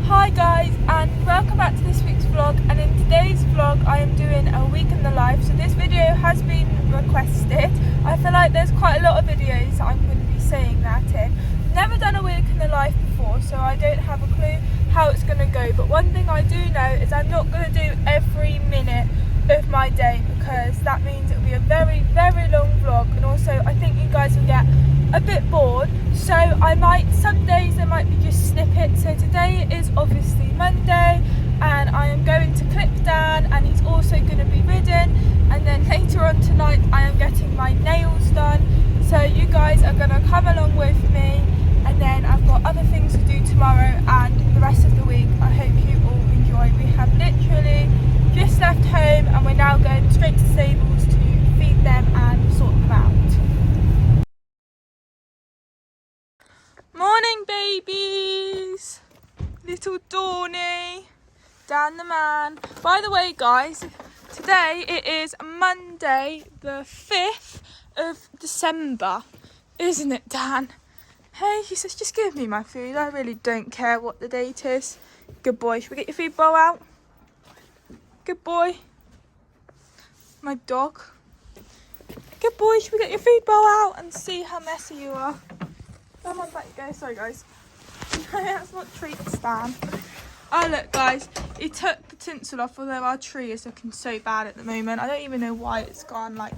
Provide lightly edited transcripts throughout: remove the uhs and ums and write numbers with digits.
Hi guys, and welcome back to this week's vlog. And in today's vlog I am doing a week in the life. So this video has been requested. I feel like there's quite a lot of videos that I'm going to be saying that in. Never done a week in the life before, so I don't have a clue how it's going to go. But one thing I do know is I'm not going to do every minute of my day, because that means it'll be a very, very long vlog. And also I think you guys will get a bit bored, so I might, some days there might be just snippets. So today is obviously Monday and I am going to clip Dan, and he's also going to be ridden, and then later on tonight I am getting my nails done. So you guys are going to come along with me, and then I've got other things to do tomorrow and the rest of the week. I hope you all enjoy. We have literally just left home and we're now going straight to stables to feed them and sort them out. Morning babies, little Dawny, Dan the man. By the way guys, today it is Monday the 5th of December, isn't it Dan? Hey, he says just give me my food, I really don't care what the date is. Good boy, should we get your food bowl out? Good boy. My dog. Good boy, should we get your food bowl out and see how messy you are? Come on, back you go. Sorry, guys. That's not treats, Dan. Oh, look, guys. He took the tinsel off, although our tree is looking so bad at the moment. I don't even know why it's gone like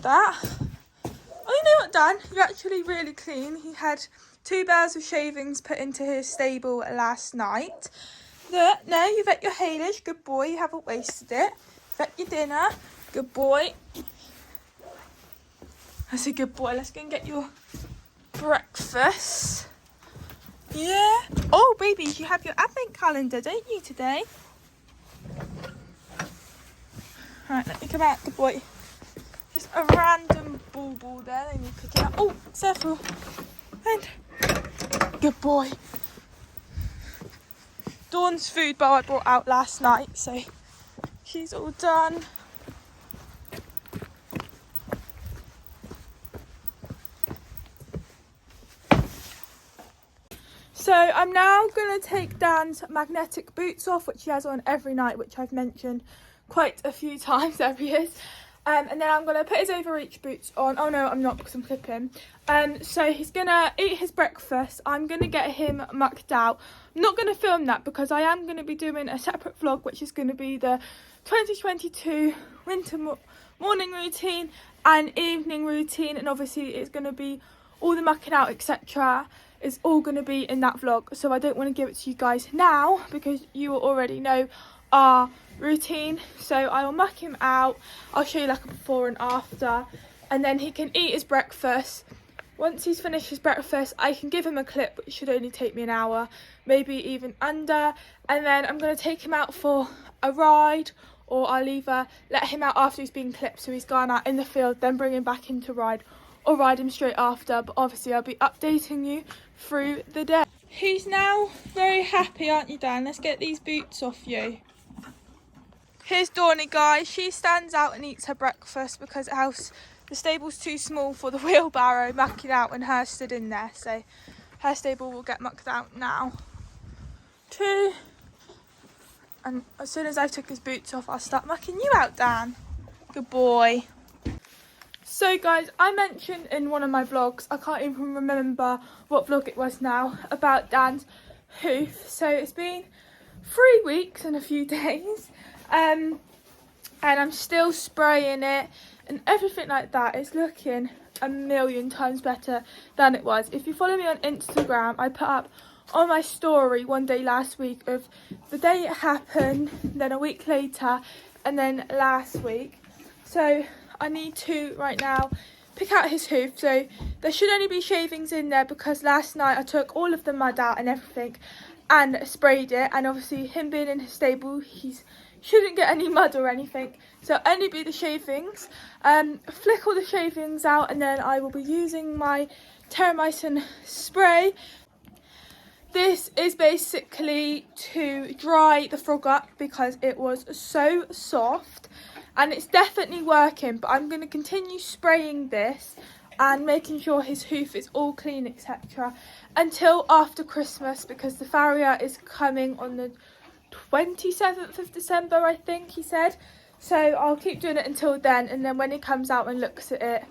that. Oh, you know what, Dan? You're actually really clean. He had 2 bales of shavings put into his stable last night. Look, no, you've ate your haylage. Good boy. You haven't wasted it. You've ate your dinner. Good boy. That's a good boy. Let's go and get your breakfast. Yeah. Oh babies, you have your advent calendar, don't you, today? Right, let me come out. Good boy. Just a random ball there. Let me pick it up. Oh, careful. And good boy. Dawn's food bowl I brought out last night, so she's all done. So I'm now going to take Dan's magnetic boots off, which he has on every night, which I've mentioned quite a few times. There he is. And then I'm going to put his overreach boots on. Oh no, I'm not, because I'm clipping. So he's going to eat his breakfast. I'm going to get him mucked out. I'm not going to film that because I am going to be doing a separate vlog, which is going to be the 2022 winter morning routine and evening routine. And obviously it's going to be all the mucking out, etc. is all going to be in that vlog, so I don't want to give it to you guys now because you will already know our routine. So I will muck him out, I'll show you like a before and after, and then he can eat his breakfast. Once he's finished his breakfast, I can give him a clip, which should only take me an hour, maybe even under, and then I'm going to take him out for a ride, or I'll either let him out after he's been clipped, so he's gone out in the field, then bring him back in to ride, or ride him straight after. But obviously I'll be updating you through the day. He's now very happy, aren't you, Dan? Let's get these boots off you. Here's Dawny, guys. She stands out and eats her breakfast because the stable's too small for the wheelbarrow mucking out, and her stood in there, so her stable will get mucked out now. 2. And as soon as I took his boots off, I'll start mucking you out, Dan. Good boy. So guys, I mentioned in one of my vlogs, I can't even remember what vlog it was now, about Dan's hoof. So it's been 3 weeks and a few days, and I'm still spraying it and everything like that. It's looking a million times better than it was. If you follow me on Instagram, I put up on my story one day last week of the day it happened, then a week later, and then last week. So I need to right now pick out his hoof. So there should only be shavings in there because last night I took all of the mud out and everything and sprayed it, and obviously him being in his stable, he shouldn't get any mud or anything, so only be the shavings. Flick all the shavings out, and then I will be using my Terramycin spray. This is basically to dry the frog up because it was so soft, and it's definitely working, but I'm going to continue spraying this and making sure his hoof is all clean, etc., until after Christmas, because the farrier is coming on the 27th of December, I think he said. So I'll keep doing it until then, and then when he comes out and looks at it,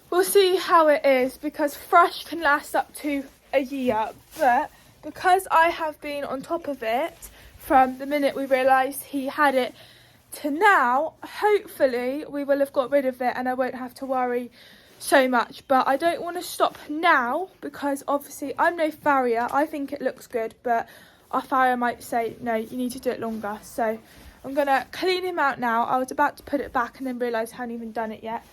we'll see how it is, because thrush can last up to a year. But because I have been on top of it from the minute we realised he had it to now, hopefully we will have got rid of it and I won't have to worry so much. But I don't want to stop now because obviously I'm no farrier. I think it looks good, but our farrier might say no, you need to do it longer. So I'm gonna clean him out now. I was about to put it back and then realised I hadn't even done it yet,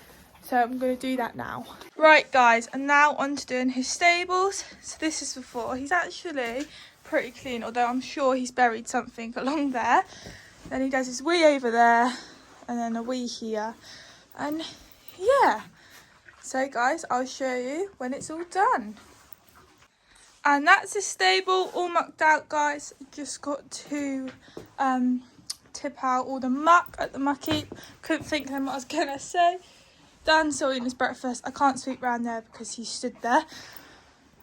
so I'm gonna do that now. Right guys, and now on to doing his stables. So this is before. He's actually pretty clean, although I'm sure he's buried something along there. Then he does his wee over there and then a wee here, and yeah. So guys, I'll show you when it's all done. And that's the stable all mucked out, guys. Just got to tip out all the muck at the muck heap. Couldn't think of what I was gonna say. Dan's still eating his breakfast. I can't sweep round there because he stood there.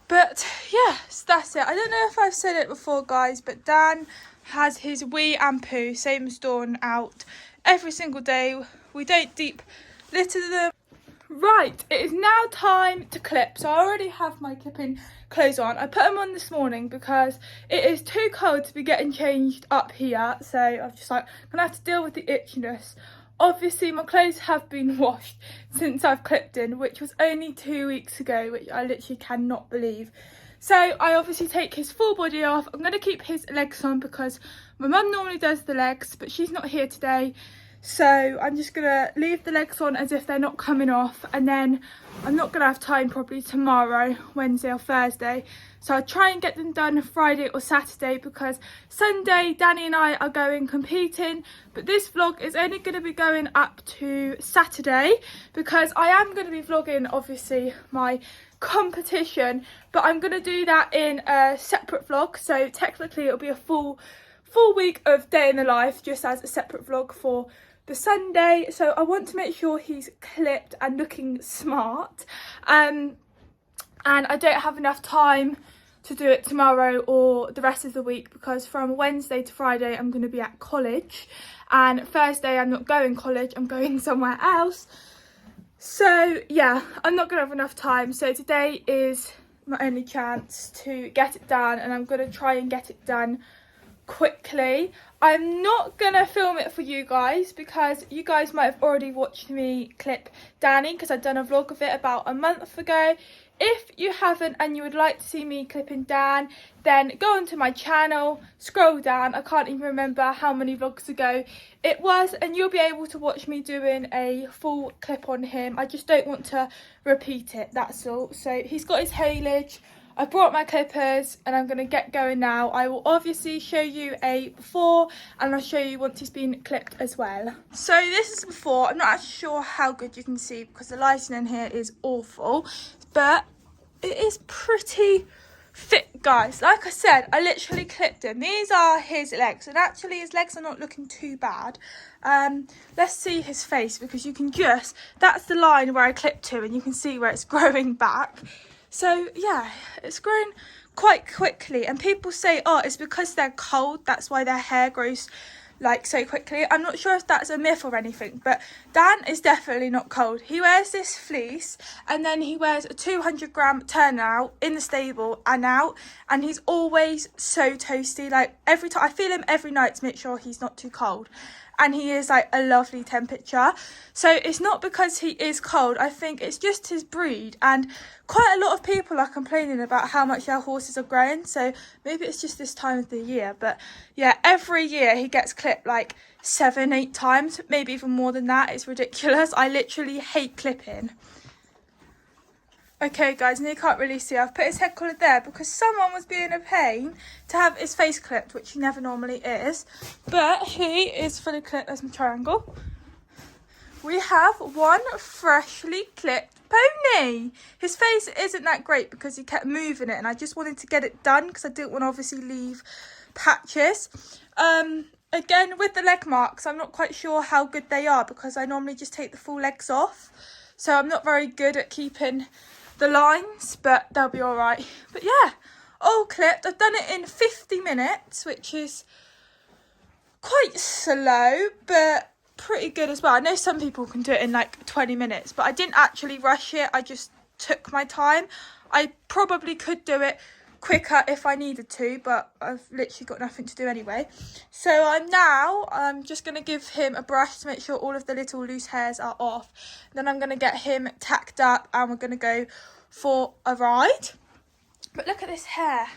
But yeah, so that's it. I don't know if I've said it before, guys, but Dan has his wee and poo, same as Dawn, out every single day. We don't deep litter them. Right, it is now time to clip. So I already have my clipping clothes on. I put them on this morning because it is too cold to be getting changed up here. So I'm just like, I'm gonna have to deal with the itchiness. Obviously my clothes have been washed since I've clipped in, which was only 2 weeks ago, which I literally cannot believe. So I obviously take his full body off. I'm going to keep his legs on because my mum normally does the legs, but she's not here today. So I'm just going to leave the legs on as if they're not coming off, and then I'm not going to have time probably tomorrow, Wednesday or Thursday. So I'll try and get them done Friday or Saturday, because Sunday Danny and I are going competing, but this vlog is only going to be going up to Saturday because I am going to be vlogging obviously my competition, but I'm going to do that in a separate vlog. So technically it'll be a full week of day in the life just as a separate vlog for the Sunday. So I want to make sure he's clipped and looking smart, and I don't have enough time to do it tomorrow or the rest of the week, because from Wednesday to Friday I'm going to be at college, and Thursday I'm not going college, I'm going somewhere else. So yeah, I'm not going to have enough time. So today is my only chance to get it done, and I'm going to try and get it done quickly. I'm not gonna film it for you guys because you guys might have already watched me clip Danny, because I've done a vlog of it about a month ago. If you haven't and you would like to see me clipping Dan, then go onto my channel, scroll down, I can't even remember how many vlogs ago it was, and you'll be able to watch me doing a full clip on him. I just don't want to repeat it, that's all. So he's got his haylage, I brought my clippers, and I'm going to get going now. I will obviously show you a before, and I'll show you once he's been clipped as well. So this is before. I'm not actually sure how good you can see because the lighting in here is awful, but it is pretty fit, guys. Like I said, I literally clipped him. These are his legs, and actually his legs are not looking too bad. Let's see his face, because you can just, that's the line where I clipped to, and you can see where it's growing back. So yeah, it's grown quite quickly, and people say, oh, it's because they're cold, that's why their hair grows like so quickly. I'm not sure if that's a myth or anything, but Dan is definitely not cold. He wears this fleece, and then he wears a 200-gram turnout in the stable and out, and he's always so toasty. Like every time I feel him every night to make sure he's not too cold, and he is like a lovely temperature. So it's not because he is cold, I think it's just his breed, and quite a lot of people are complaining about how much their horses are growing, so maybe it's just this time of the year. But yeah, every year he gets clipped like 7-8 times, maybe even more than that. It's ridiculous. I literally hate clipping. Okay guys, and you can't really see, I've put his head collar there because someone was being a pain to have his face clipped, which he never normally is. But he is fully clipped as my triangle. We have one freshly clipped pony. His face isn't that great because he kept moving it, and I just wanted to get it done because I didn't want to obviously leave patches. Again, with the leg marks, I'm not quite sure how good they are because I normally just take the full legs off. So I'm not very good at keeping the lines, but they'll be all right. But yeah, all clipped. I've done it in 50 minutes, which is quite slow, but pretty good as well. I know some people can do it in like 20 minutes, but I didn't actually rush it. I just took my time. I probably could do it quicker if I needed to, but I've literally got nothing to do anyway. So I'm just going to give him a brush to make sure all of the little loose hairs are off. Then I'm going to get him tacked up and we're going to go for a ride. But look at this hair.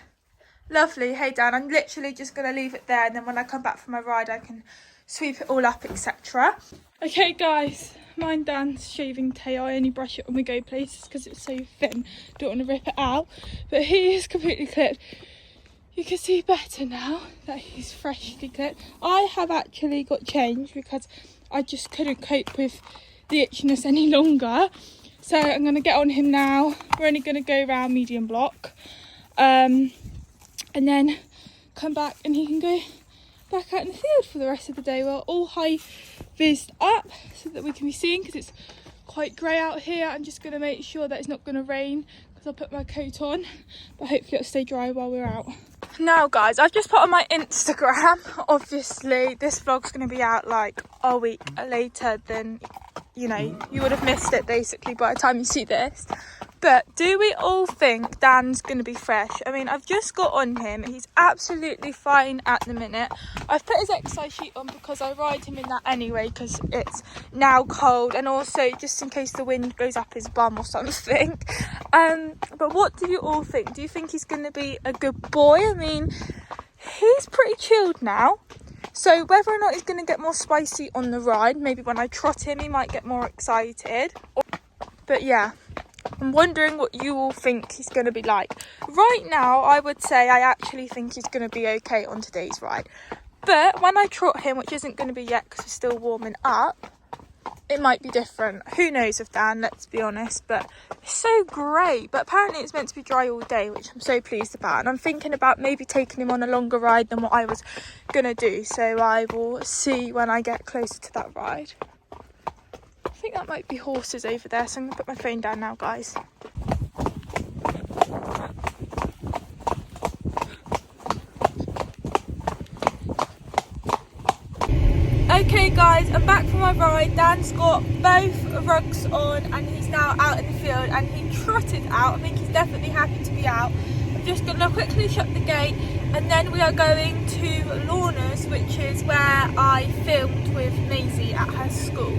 Lovely. Hey Dan, I'm literally just going to leave it there, and then when I come back from my ride I can sweep it all up, etc. Okay guys, mine Dan's shaving tail. I only brush it when we go places because it's so thin. Don't want to rip it out. But he is completely clipped. You can see better now that he's freshly clipped. I have actually got changed because I just couldn't cope with the itchiness any longer. So I'm going to get on him now. We're only going to go around medium block. And then come back and he can go back out in the field for the rest of the day. We're all high vised up so that we can be seen because it's quite grey out here. I'm just going to make sure that it's not going to rain because I'll put my coat on, but hopefully it'll stay dry while we're out. Now guys, I've just put on my Instagram. Obviously this vlog's going to be out like a week later than, you know, you would have missed it basically by the time you see this. But do we all think Dan's going to be fresh? I mean, I've just got on him. He's absolutely fine at the minute. I've put his exercise sheet on because I ride him in that anyway because it's now cold, and also just in case the wind goes up his bum or something. But what do you all think? Do you think he's going to be a good boy? I mean, he's pretty chilled now. So whether or not he's going to get more spicy on the ride, maybe when I trot him, he might get more excited. But yeah. I'm wondering what you all think he's going to be like. Right now, I would say I actually think he's going to be okay on today's ride. But when I trot him, which isn't going to be yet because we're still warming up, it might be different. Who knows with Dan, let's be honest. But it's so grey. But apparently it's meant to be dry all day, which I'm so pleased about. And I'm thinking about maybe taking him on a longer ride than what I was going to do. So I will see when I get closer to that ride. I think that might be horses over there, so I'm going to put my phone down now, guys. Okay guys, I'm back from my ride. Dan's got both rugs on and he's now out in the field, and he trotted out. I think he's definitely happy to be out. I'm just going to quickly shut the gate, and then we are going to Lorna's, which is where I filmed with Maisie at her school.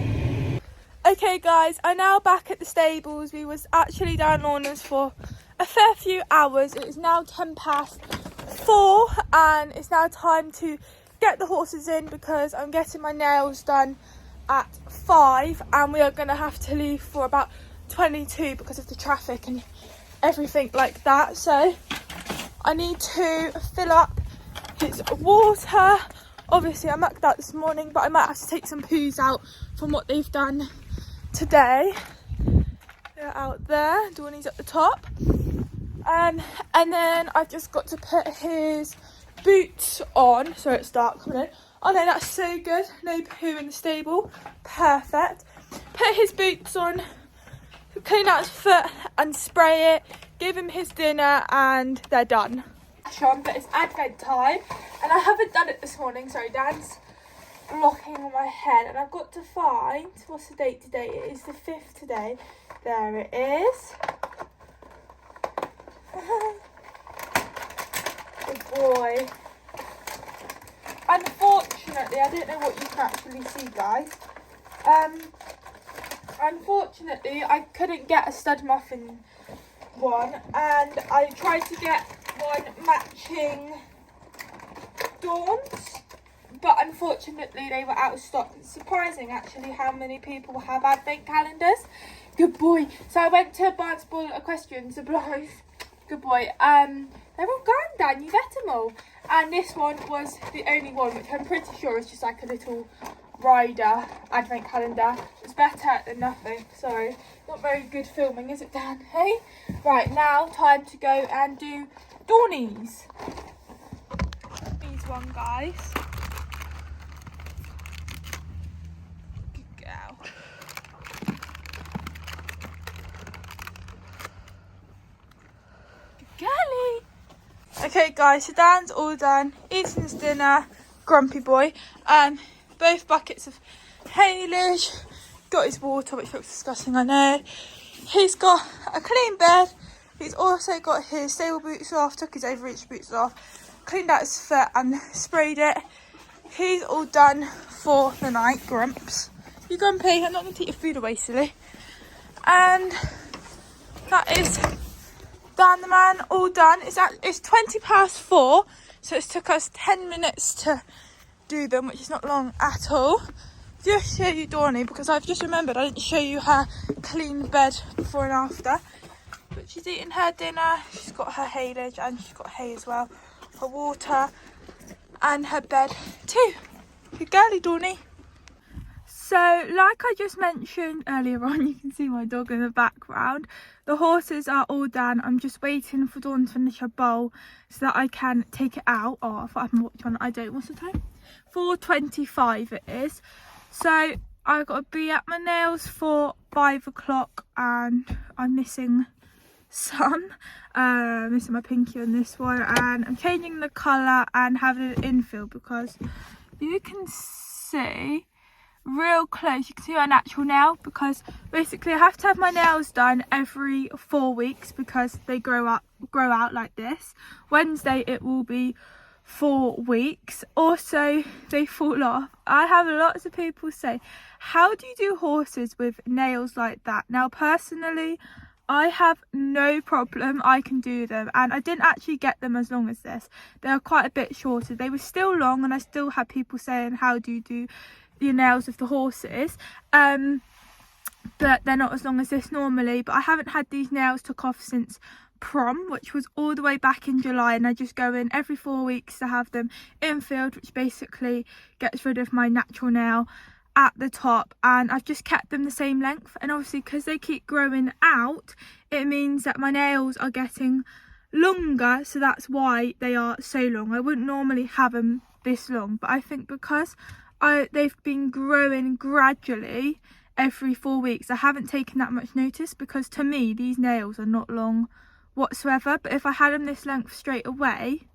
Okay guys, I'm now back at the stables. We was actually down Lorna's for a fair few hours. It is now 4:10 and it's now time to get the horses in because I'm getting my nails done at 5 and we are going to have to leave for about 22 because of the traffic and everything like that. So I need to fill up his water. Obviously I mucked out this morning, but I might have to take some poos out from what they've done today. They're out there, Dawny's at the top. And then I've just got to put his boots on. Sorry, it's dark coming in. Oh no, that's so good. No poo in the stable. Perfect. Put his boots on, clean out his foot and spray it. Give him his dinner and they're done. But it's Advent time and I haven't done it this morning. Sorry, Dan's blocking on my head and I've got to find, what's the date today? It is the 5th today. There it is. Good boy. Unfortunately, I don't know what you can actually see, guys. Unfortunately, I couldn't get a stud muffin one, and I tried to get one matching Dawn's, but unfortunately they were out of stock. It's surprising actually how many people have advent calendars. Good boy. So I went to Barnstable Equestrian Supplies. Good boy. They're all gone, Dan. You've ate them all. And this one was the only one, which I'm pretty sure is just like a little rider advent calendar. It's better than nothing. So not very good filming, is it, Dan? Hey? Right, now time to go and do Dawnies. These one, guys. Good girl. Good girlie. Okay, guys, so Dan's all done. Eating his dinner. Grumpy boy. Both buckets of haylage. Got his water, which looks disgusting, I know. He's got a clean bed. He's also got his stable boots off, took his overreach boots off, cleaned out his foot and sprayed it. He's all done for the night, Grumps. You grumpy? I'm not going to take your food away, silly. And that is Dan the man, all done. It's 4:20, so it's took us 10 minutes to do them, which is not long at all. Just show you Dawnie, because I've just remembered I didn't show you her clean bed before and after. But she's eating her dinner, she's got her haylage and she's got hay as well, her water and her bed too. Good girly, Dawnie. So like I just mentioned earlier on, you can see my dog in the background. The horses are all done. I'm just waiting for Dawn to finish her bowl so that I can take it out. Oh, I thought I haven't watched on. I don't. What's the time? 4:25 it is. So I've got to be at my nails for 5 o'clock and I'm missing some. Missing my pinky on this one, and I'm changing the colour and having an infill because you can see real close, you can see my natural nail, because basically I have to have my nails done every 4 weeks because they grow out like this. Wednesday it will be 4 weeks. Also they fall off. I have lots of people say, how do you do horses with nails like that? Now personally I have no problem, I can do them, and I didn't actually get them as long as this. They were quite a bit shorter. They were still long and I still had people saying, how do you do your nails of the horses? But they're not as long as this normally. But I haven't had these nails took off since prom, which was all the way back in July, and I just go in every 4 weeks to have them infilled, which basically gets rid of my natural nail at the top, and I've just kept them the same length. And obviously because they keep growing out, it means that my nails are getting longer, so that's why they are so long. I wouldn't normally have them this long, but I think because they've been growing gradually every 4 weeks, I haven't taken that much notice, because to me these nails are not long whatsoever. But if I had them this length straight away,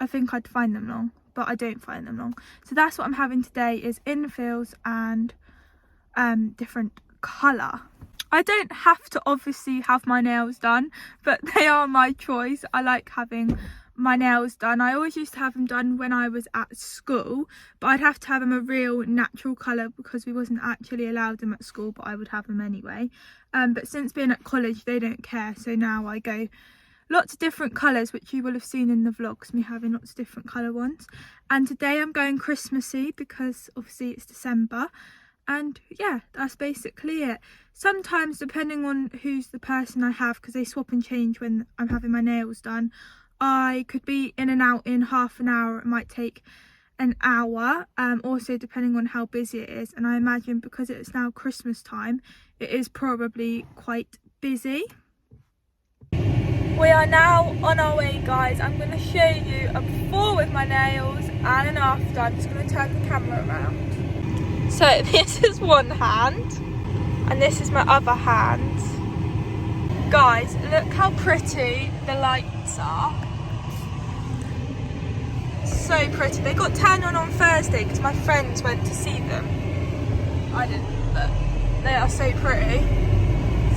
I think I'd find them long, but I don't find them long. So that's what I'm having today, is infills and different colour. I don't have to obviously have my nails done, but they are my choice. I like having my nails done. I always used to have them done when I was at school, but I'd have to have them a real natural colour because we wasn't actually allowed them at school, but I would have them anyway. But since being at college they don't care, so now I go lots of different colours, which you will have seen in the vlogs, me having lots of different colour ones. And today I'm going Christmassy because obviously it's December. And yeah, that's basically it. Sometimes, depending on who's the person I have, because they swap and change when I'm having my nails done, I could be in and out in half an hour. It might take an hour, also depending on how busy it is. And I imagine because it's now Christmas time, it is probably quite busy. We are now on our way, guys. I'm going to show you a before with my nails and an after. I'm just going to turn the camera around. So this is one hand and this is my other hand. Guys, look how pretty the lights are. So pretty. They got turned on Thursday because my friends went to see them. I didn't, but they are so pretty.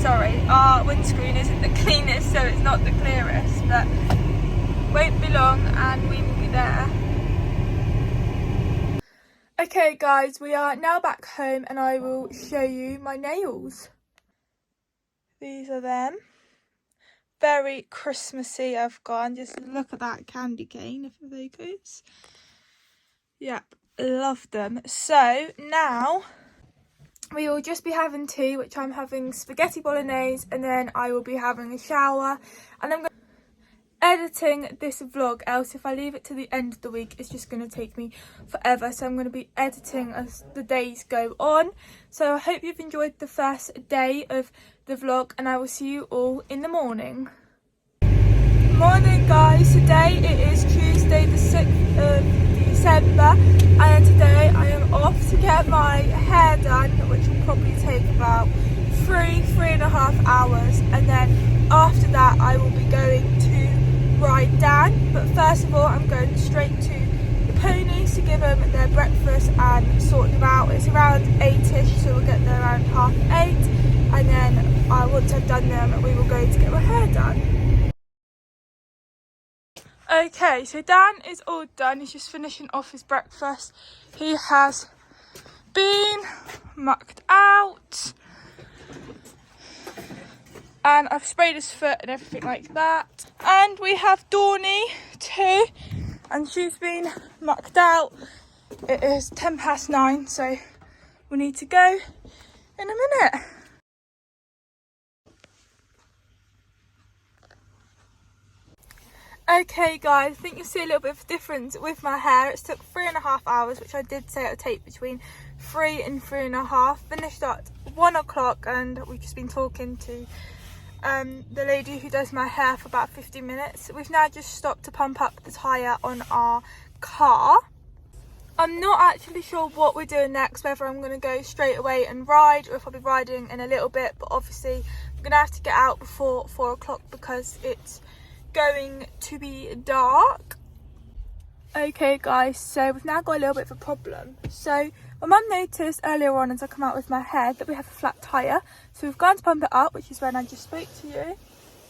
Sorry, our windscreen isn't the cleanest, so it's not the clearest, but won't be long and we will be there. Okay guys, we are now back home and I will show you my nails. These are them. Very Christmassy I've gone. Just look at that candy cane if it focus. Yep, love them. So now we will just be having tea, which I'm having spaghetti bolognese, and then I will be having a shower, and I'm editing this vlog, else if I leave it to the end of the week it's just going to take me forever. So I'm going to be editing as the days go on. So I hope you've enjoyed the first day of the vlog, and I will see you all in the morning. Morning guys, today it is Tuesday the 6th of December, and today I am off to get my hair done, which will probably take about 3.5 hours, and then after that I will be going to ride Dan. But first of all I'm going straight to the ponies to give them their breakfast and sort them out. It's around 8ish, so we'll get there around 8:30, and then once I've done them we will go to get my hair done. Okay, so Dan is all done. He's just finishing off his breakfast. He has been mucked out, and I've sprayed his foot and everything like that. And we have Dawny too, and she's been mucked out. It is 9:10, so we need to go in a minute. Okay guys, I think you'll see a little bit of a difference with my hair. It took 3.5 hours, which I did say it would take between 3 and 3.5. Finished at 1 o'clock, and we've just been talking to the lady who does my hair for about 50 minutes. We've now just stopped to pump up the tyre on our car. I'm not actually sure what we're doing next, whether I'm going to go straight away and ride or if I'll be riding in a little bit, but obviously I'm going to have to get out before 4 o'clock because it's going to be dark. Okay guys, so we've now got a little bit of a problem. So my mum noticed earlier on as I come out with my hair that we have a flat tyre, so we've gone to pump it up, which is when I just spoke to you,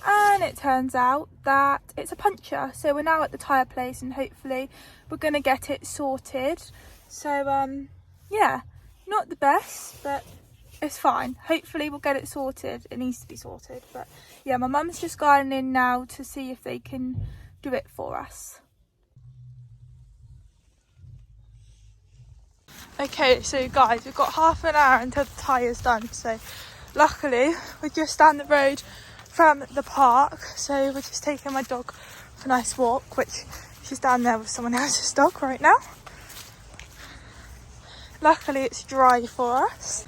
and it turns out that it's a puncture. So we're now at the tyre place and hopefully we're going to get it sorted. So yeah, not the best, but it's fine. Hopefully we'll get it sorted. It needs to be sorted, but yeah, my mum's just going in now to see if they can do it for us. Okay, so guys, we've got half an hour until the tyre's done, so luckily we're just down the road from the park, so we're just taking my dog for a nice walk, which she's down there with someone else's dog right now. Luckily it's dry for us.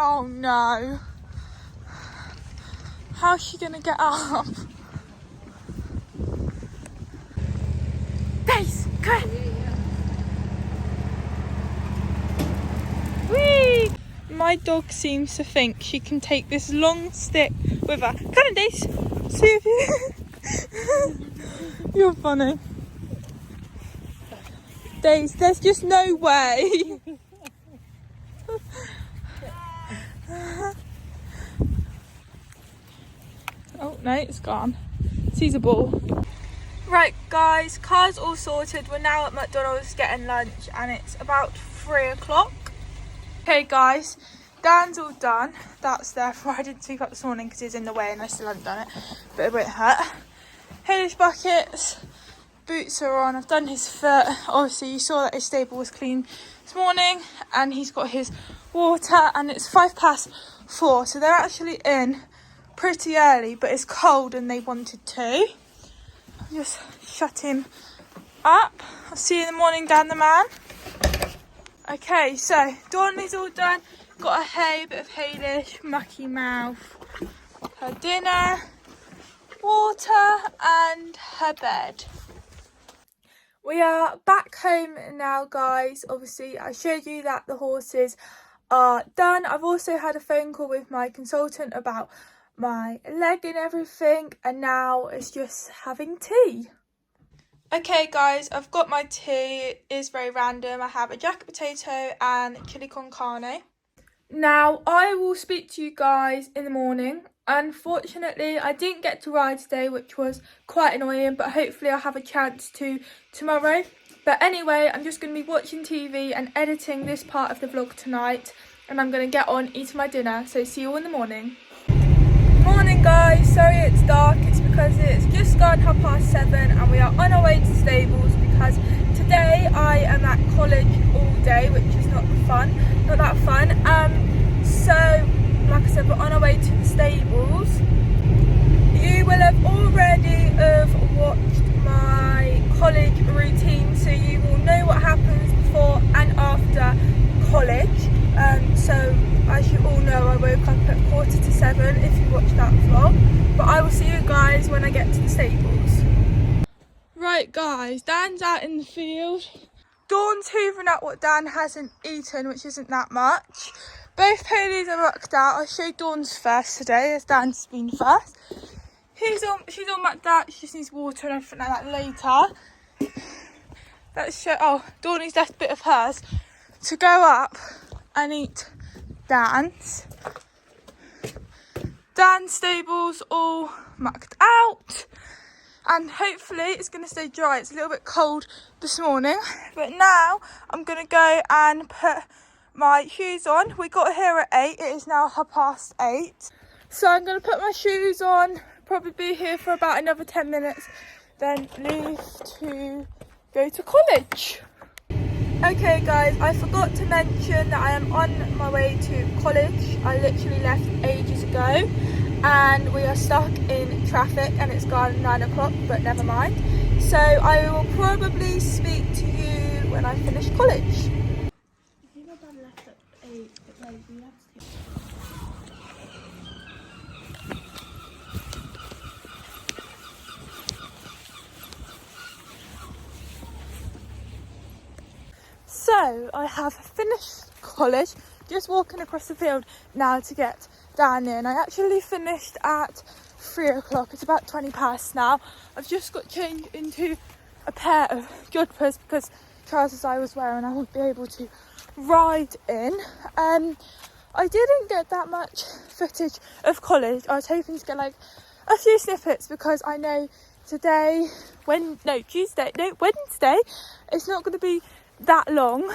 Oh no, how's she gonna get up? Dace, come on. Whee! My dog seems to think she can take this long stick with her. Come on, Dace, see if you... You're funny. Dace, there's just no way. Oh no, it's gone. Sees a ball. Right guys, car's all sorted. We're now at McDonald's getting lunch, and it's about 3 o'clock. Okay guys, Dan's all done. That's there for I didn't sweep up this morning because he was in the way and I still haven't done it, but it won't hurt. His buckets, boots are on. I've done his foot. Obviously you saw that his stable was clean this morning, and he's got his water, and it's 4:05, so they're actually in pretty early, but it's cold and they wanted to. Just shut him up. I'll see you in the morning, Dan the man. Okay, so Dawnley's all done. Got a bit of Haylish, mucky mouth, her dinner, water and her bed. We are back home now guys. Obviously I showed you that the horses are done. I've also had a phone call with my consultant about my leg and everything, and now it's just having tea. Okay guys, I've got my tea. It is very random. I have a jacket potato and chili con carne. Now I will speak to you guys in the morning. Unfortunately I didn't get to ride today, which was quite annoying, but hopefully I'll have a chance to tomorrow. But anyway, I'm just going to be watching TV and editing this part of the vlog tonight, and I'm going to get on eating my dinner, so see you all in the morning. Morning guys, sorry it's dark, it's because it's just gone 7:30 and we are on our way to stables because today I am at college all day, which is not that fun. So like I said, we're on our way to the stables. You will have already watched my college routine, so you will know what happens before and after college. So as you all know, I woke up at 7:15 if you watched that vlog, but I will see you guys when I get to the stables. Right guys, Dan's out in the field. Dawn's hoovering up what Dan hasn't eaten, which isn't that much. Both ponies are mucked out. I'll show Dawn's first today, as Dan's been first. She's all mucked out, she just needs water and everything like that later. Let's show, oh, Dawn's left a bit of hers to go up and eat Dan's. Dan's stable's all mucked out and hopefully it's going to stay dry. It's a little bit cold this morning, but now I'm going to go and put my shoes on. We got here at 8, it is now 8:30. So I'm going to put my shoes on, probably be here for about another 10 minutes, then leave to go to college. Okay guys, I forgot to mention that I am on my way to college. I literally left ages ago and we are stuck in traffic and it's gone 9 o'clock, but never mind. So I will probably speak to you when I finish college. I think my dad left at 8, but maybe we have to take... So I have finished college, just walking across the field now to get Dan in. I actually finished at 3 o'clock, it's about 20 past now. I've just got changed into a pair of jodhpurs because trousers I was wearing I won't be able to ride in. I didn't get that much footage of college. I was hoping to get like a few snippets because I know today, Wednesday, it's not going to be that long,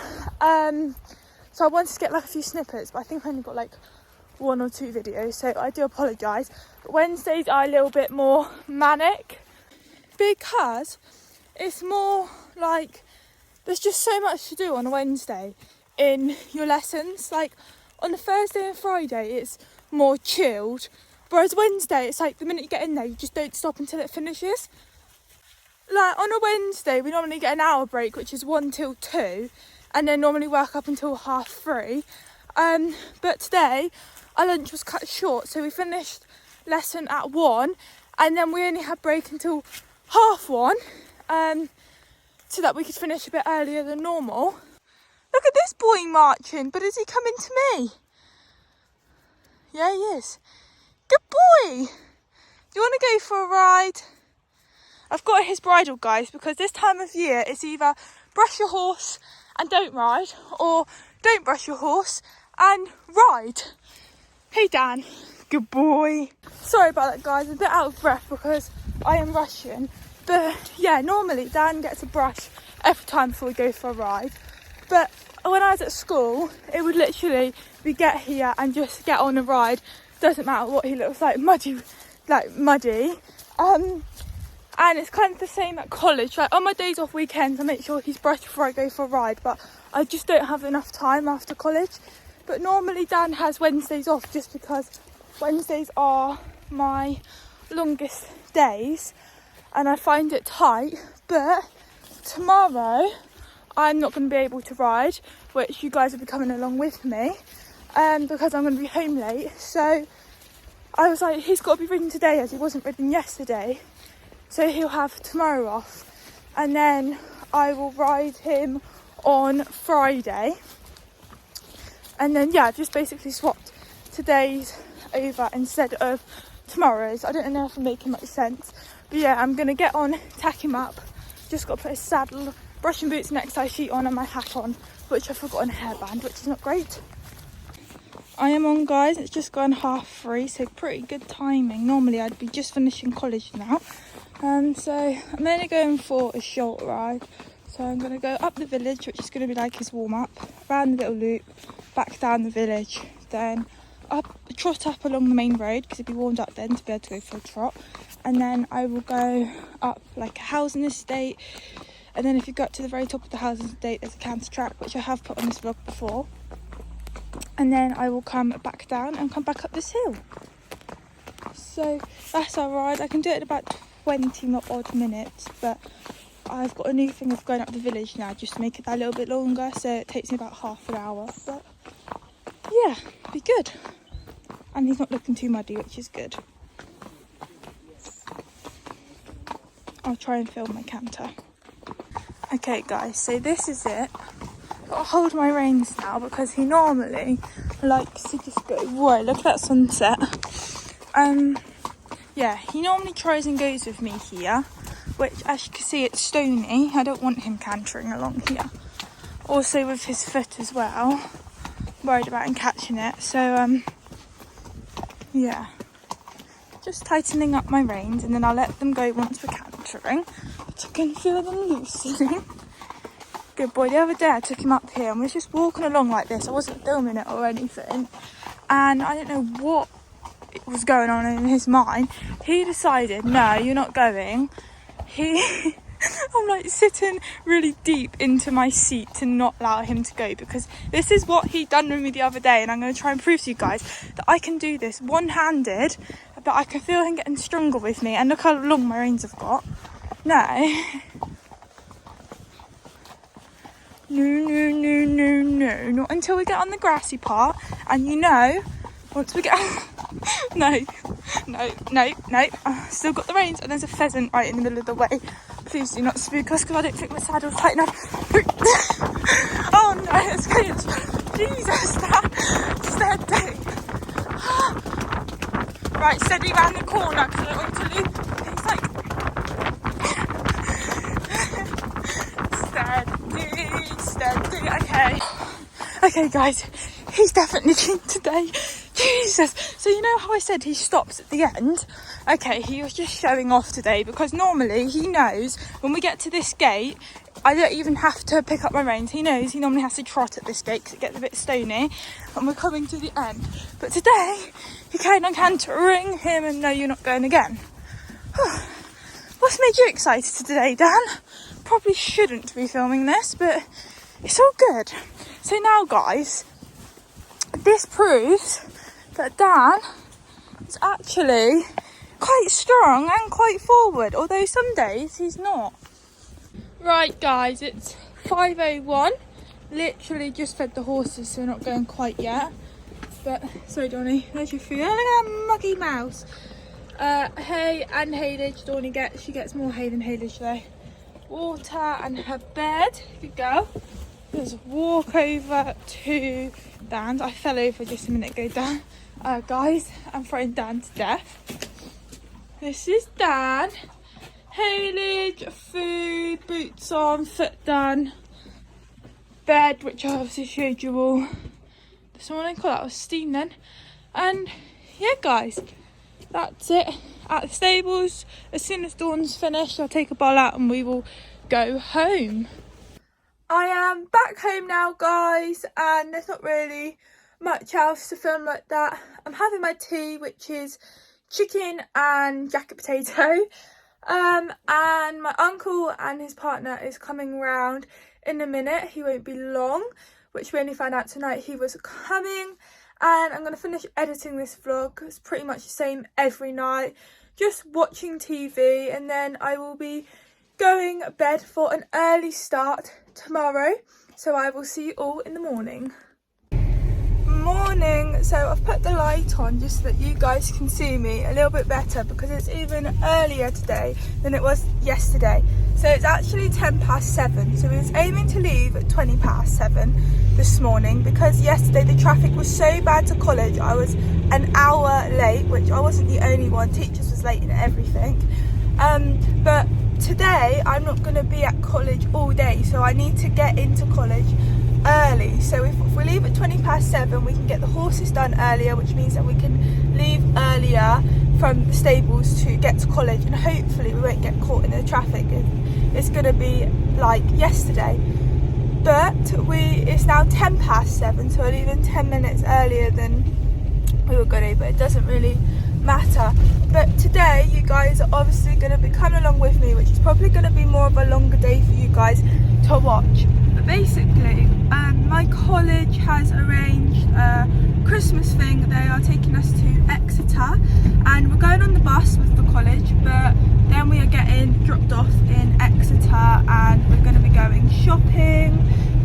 so I wanted to get like a few snippets, but I think I only got like 1 or 2 videos, so I do apologise. But Wednesdays are a little bit more manic because it's more like there's just so much to do on a Wednesday in your lessons. Like on a Thursday and Friday it's more chilled, whereas Wednesday it's like the minute you get in there you just don't stop until it finishes. Like on a Wednesday we normally get an hour break, which is 1 till 2, and then normally work up until 3:30. But today our lunch was cut short, so we finished lesson at 1 and then we only had break until 1:30, so that we could finish a bit earlier than normal. Look at this boy marching, but is he coming to me? Yeah, he is. Good boy! Do you want to go for a ride? I've got his bridle, guys, because this time of year it's either brush your horse and don't ride, or don't brush your horse and ride. Hey Dan, good boy. Sorry about that guys, I'm a bit out of breath because I am rushing. But yeah, normally Dan gets a brush every time before we go for a ride. But when I was at school, it would literally be get here and just get on a ride. Doesn't matter what he looks like, muddy. And it's kind of the same at college. Like on my days off weekends, I make sure he's brushed before I go for a ride, but I just don't have enough time after college. But normally Dan has Wednesdays off just because Wednesdays are my longest days and I find it tight. But tomorrow I'm not going to be able to ride, which you guys will be coming along with me, because I'm going to be home late. So I was like, he's got to be ridden today as he wasn't ridden yesterday. So he'll have tomorrow off and then I will ride him on Friday. And then yeah, I've just basically swapped today's over instead of tomorrow's. I don't know if I'm making much sense. But yeah, I'm going to get on, tack him up. Just got to put his saddle, brushing boots and exercise sheet on and my hat on, which I've forgotten a hairband, which is not great. I am on guys, it's just gone 3:30, so pretty good timing. Normally I'd be just finishing college now. So I'm only going for a short ride. So I'm going to go up the village, which is going to be like his warm-up, around the little loop, back down the village, then trot up along the main road because it'd be warmed up then to be able to go for a trot. And then I will go up like a housing estate. And then if you go up to the very top of the housing estate, there's a canter track, which I have put on this vlog before. And then I will come back down and come back up this hill. So that's our ride. I can do it in about 20 odd minutes, but I've got a new thing of going up the village now just to make it that little bit longer, so it takes me about half an hour. But yeah, be good. And he's not looking too muddy, which is good. I'll try and film my canter. Okay guys, so this is it. Gotta hold my reins now because he normally likes to just go, whoa, look at that sunset. Yeah, he normally tries and goes with me here, which as you can see it's stony. I don't want him cantering along here. Also with his foot as well, worried about him catching it. So yeah, just tightening up my reins and then I'll let them go once we're cantering, but I can feel them loosening. Good boy. The other day I took him up here and we was just walking along like this. I wasn't filming it or anything, and I don't know what was going on in his mind. He decided, no, you're not going. I'm like sitting really deep into my seat to not allow him to go, because this is what he done with me the other day, and I'm going to try and prove to you guys that I can do this one-handed, but I can feel him getting stronger with me. And look how long my reins have got. No, not until we get on the grassy part. And you know, once we get no, I've still got the reins, and there's a pheasant right in the middle of the way. Please do not spook us, because I don't think my saddle's tight enough. Oh no, it's good. Jesus, that steady. Right, steady round the corner because I don't want to leave. It's like steady. Okay guys, he's definitely keen today. Jesus. So you know how I said he stops at the end? Okay, he was just showing off today, because normally he knows when we get to this gate, I don't even have to pick up my reins. He knows he normally has to trot at this gate because it gets a bit stony and we're coming to the end. But today, he carried on cantering him, and no, you're not going again. What's made you excited today, Dan? Probably shouldn't be filming this, but it's all good. So now guys, this proves that Dan is actually quite strong and quite forward, although some days he's not. Right guys, it's 5:01. Literally just fed the horses, so we're not going quite yet. But, sorry Donnie, there's your food. Oh, look at that muggy mouse. Hay and haylage Donnie gets. She gets more hay than haylage though. Water and her bed. Good girl. There's a walk over to Dan's. I fell over just a minute ago, Dan. Guys, I'm frightened Dan to death. This is Dan. Haylage, food, boots on, foot done, bed, which I obviously showed you all this morning. God, that was steam then. And yeah guys, that's it at the stables. As soon as Dawn's finished, I'll take a bowl out and we will go home. I am back home now guys, and there's not really much else to film like that. I'm having my tea, which is chicken and jacket potato. And my uncle and his partner is coming round in a minute. He won't be long, which we only found out tonight he was coming. And I'm going to finish editing this vlog. It's pretty much the same every night, just watching TV, and then I will be going to bed for an early start tomorrow. So I will see you all in the morning. Morning. So I've put the light on just so that you guys can see me a little bit better, because it's even earlier today than it was yesterday. So it's actually 7:10. So we was aiming to leave at 7:20 this morning, because yesterday the traffic was so bad to college. I was an hour late, which I wasn't the only one. Teachers was late and everything. But today I'm not going to be at college all day, so I need to get into college early. So if we leave at 7:20, we can get the horses done earlier, which means that we can leave earlier from the stables to get to college, and hopefully we won't get caught in the traffic. It's going to be like yesterday. But it's now 7:10, so we're leaving 10 minutes earlier than we were gonna, but it doesn't really matter. But today you guys are obviously going to be coming along with me, which is probably going to be more of a longer day for you guys to watch. But basically my college has arranged a Christmas thing. They are taking us to Exeter and we're going on the bus with the college, but then we are getting dropped off in Exeter and we're going to be going shopping,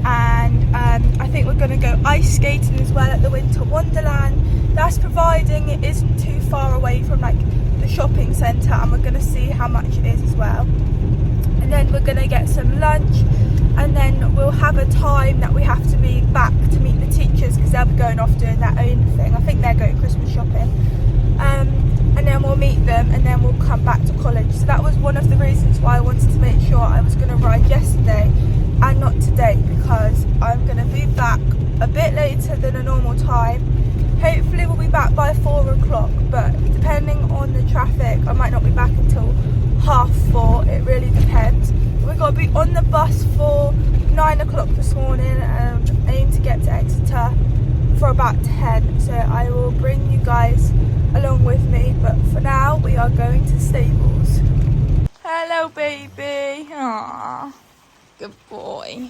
and I think we're going to go ice skating as well at the Winter Wonderland. That's providing it isn't too far away from like the shopping centre, and we're going to see how much it is as well. And then we're going to get some lunch, and then we'll have a time that we have to be back to meet the teachers because they'll be going off doing their own thing. I think they're going Christmas shopping. And then we'll meet them and then we'll come back to college. So that was one of the reasons why I wanted to make sure I was going to ride yesterday and not today, because I'm going to be back a bit later than a normal time. Hopefully we'll be back by 4 o'clock, but depending on the traffic I might not be back until 4:30. It really depends. We've got to be on the bus for 9 o'clock this morning and aim to get to Exeter for about 10. So I will bring you guys along with me, but for now we are going to stables. Hello baby. Aww. Good boy.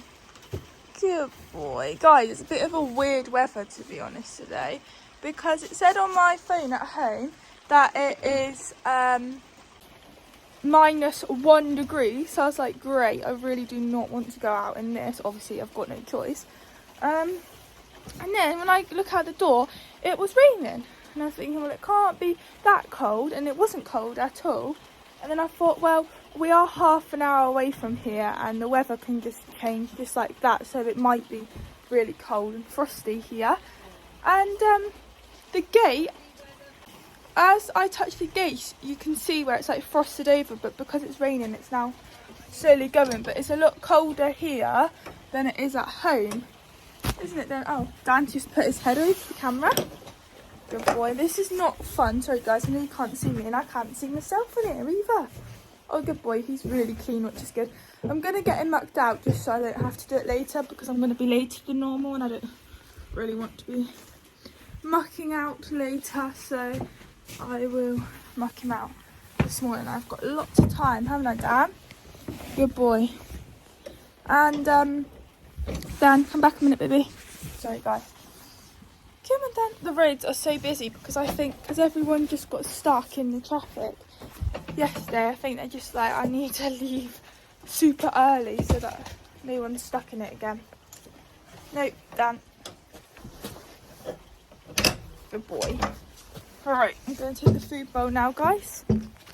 Good boy. Guys, it's a bit of a weird weather to be honest today, because it said on my phone at home that it is -1 degree. So I was like, great, I really do not want to go out in this. Obviously I've got no choice. And then when I look out the door, it was raining. And I was thinking, well, it can't be that cold. And it wasn't cold at all. And then I thought, well, we are half an hour away from here and the weather can just change just like that. So it might be really cold and frosty here. And the gate, as I touch the gate, you can see where it's like frosted over. But because it's raining, it's now slowly going. But it's a lot colder here than it is at home. Isn't it then? Oh, Dan just put his head over the camera. Good boy. This is not fun. Sorry guys, I know you can't see me and I can't see myself in here either. Oh, good boy. He's really clean, which is good. I'm going to get him mucked out just so I don't have to do it later, because I'm going to be later than normal and I don't really want to be mucking out later. So I will muck him out this morning. I've got lots of time, haven't I, Dan? Good boy. And Dan, come back a minute, baby. Sorry, guys. Come on, Dan. The roads are so busy because I think because everyone just got stuck in the traffic yesterday, I think they're just like, I need to leave super early so that no one's stuck in it again. No, Dan. Good boy. Alright, I'm going to take the food bowl now, guys.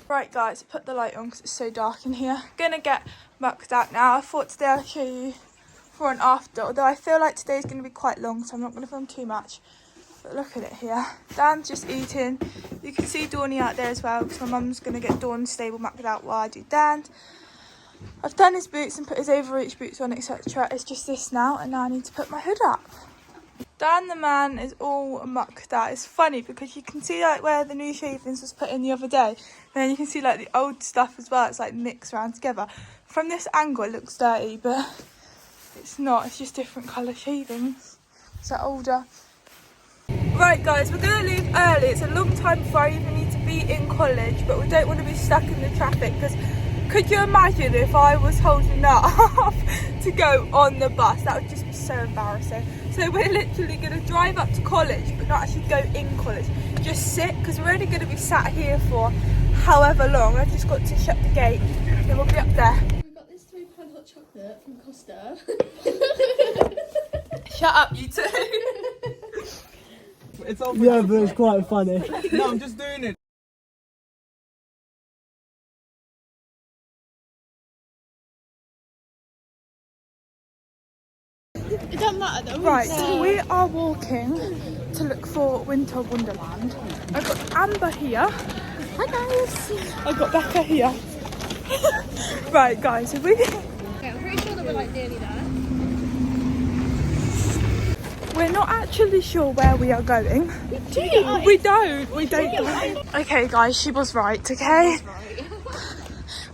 Right, guys, put the light on because it's so dark in here. Gonna get mucked out now. I thought today I'd show you before and after, although I feel like today's going to be quite long, so I'm not going to film too much. But look at it here. Dan's just eating. You can see Dawny out there as well, because my mum's going to get Dawn's stable mucked out while I do Dan's. I've done his boots and put his overreach boots on, etc. It's just this now, and now I need to put my hood up. Dan the man is all mucked out. It's funny because you can see like where the new shavings was put in the other day, and then you can see like the old stuff as well. It's like mixed around together. From this angle it looks dirty, but it's not. It's just different colour shavings. It's like older. Right guys, we're going to leave early. It's a long time before I even need to be in college, but we don't want to be stuck in the traffic, because could you imagine if I was holding up to go on the bus? That would just be so embarrassing. So we're literally going to drive up to college, but not actually go in college. Just sit, because we're only going to be sat here for however long. I've just got to shut the gate, then we'll be up there. We've got this £3 hot chocolate from Costa. Shut up, you two. It's all Yeah, but it's quite funny. No, I'm just doing it. It doesn't matter though. Right, so we are walking to look for Winter Wonderland. I've got Amber here. Hi guys. I've got Becca here. Right guys, if we... Okay, I'm pretty sure that we're like nearly there. We're not actually sure where we are going. We don't. Okay guys, she was right, okay?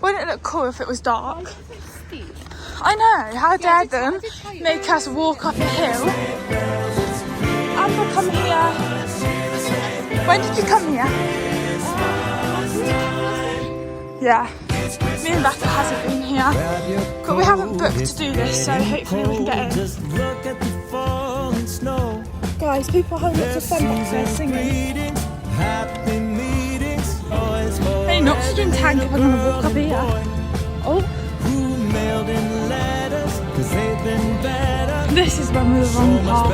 Wouldn't it look cool if it was dark? I know, how dare them make us walk up a hill. Amber, come here. When did you come here? Yeah. Me and Becca hasn't been here. But we haven't booked to do this, so hopefully we can get in. Guys, people are having lots of fun back there singing. Hey, an oxygen tank if I'm going to walk up here. Oh. This is when we were on the path.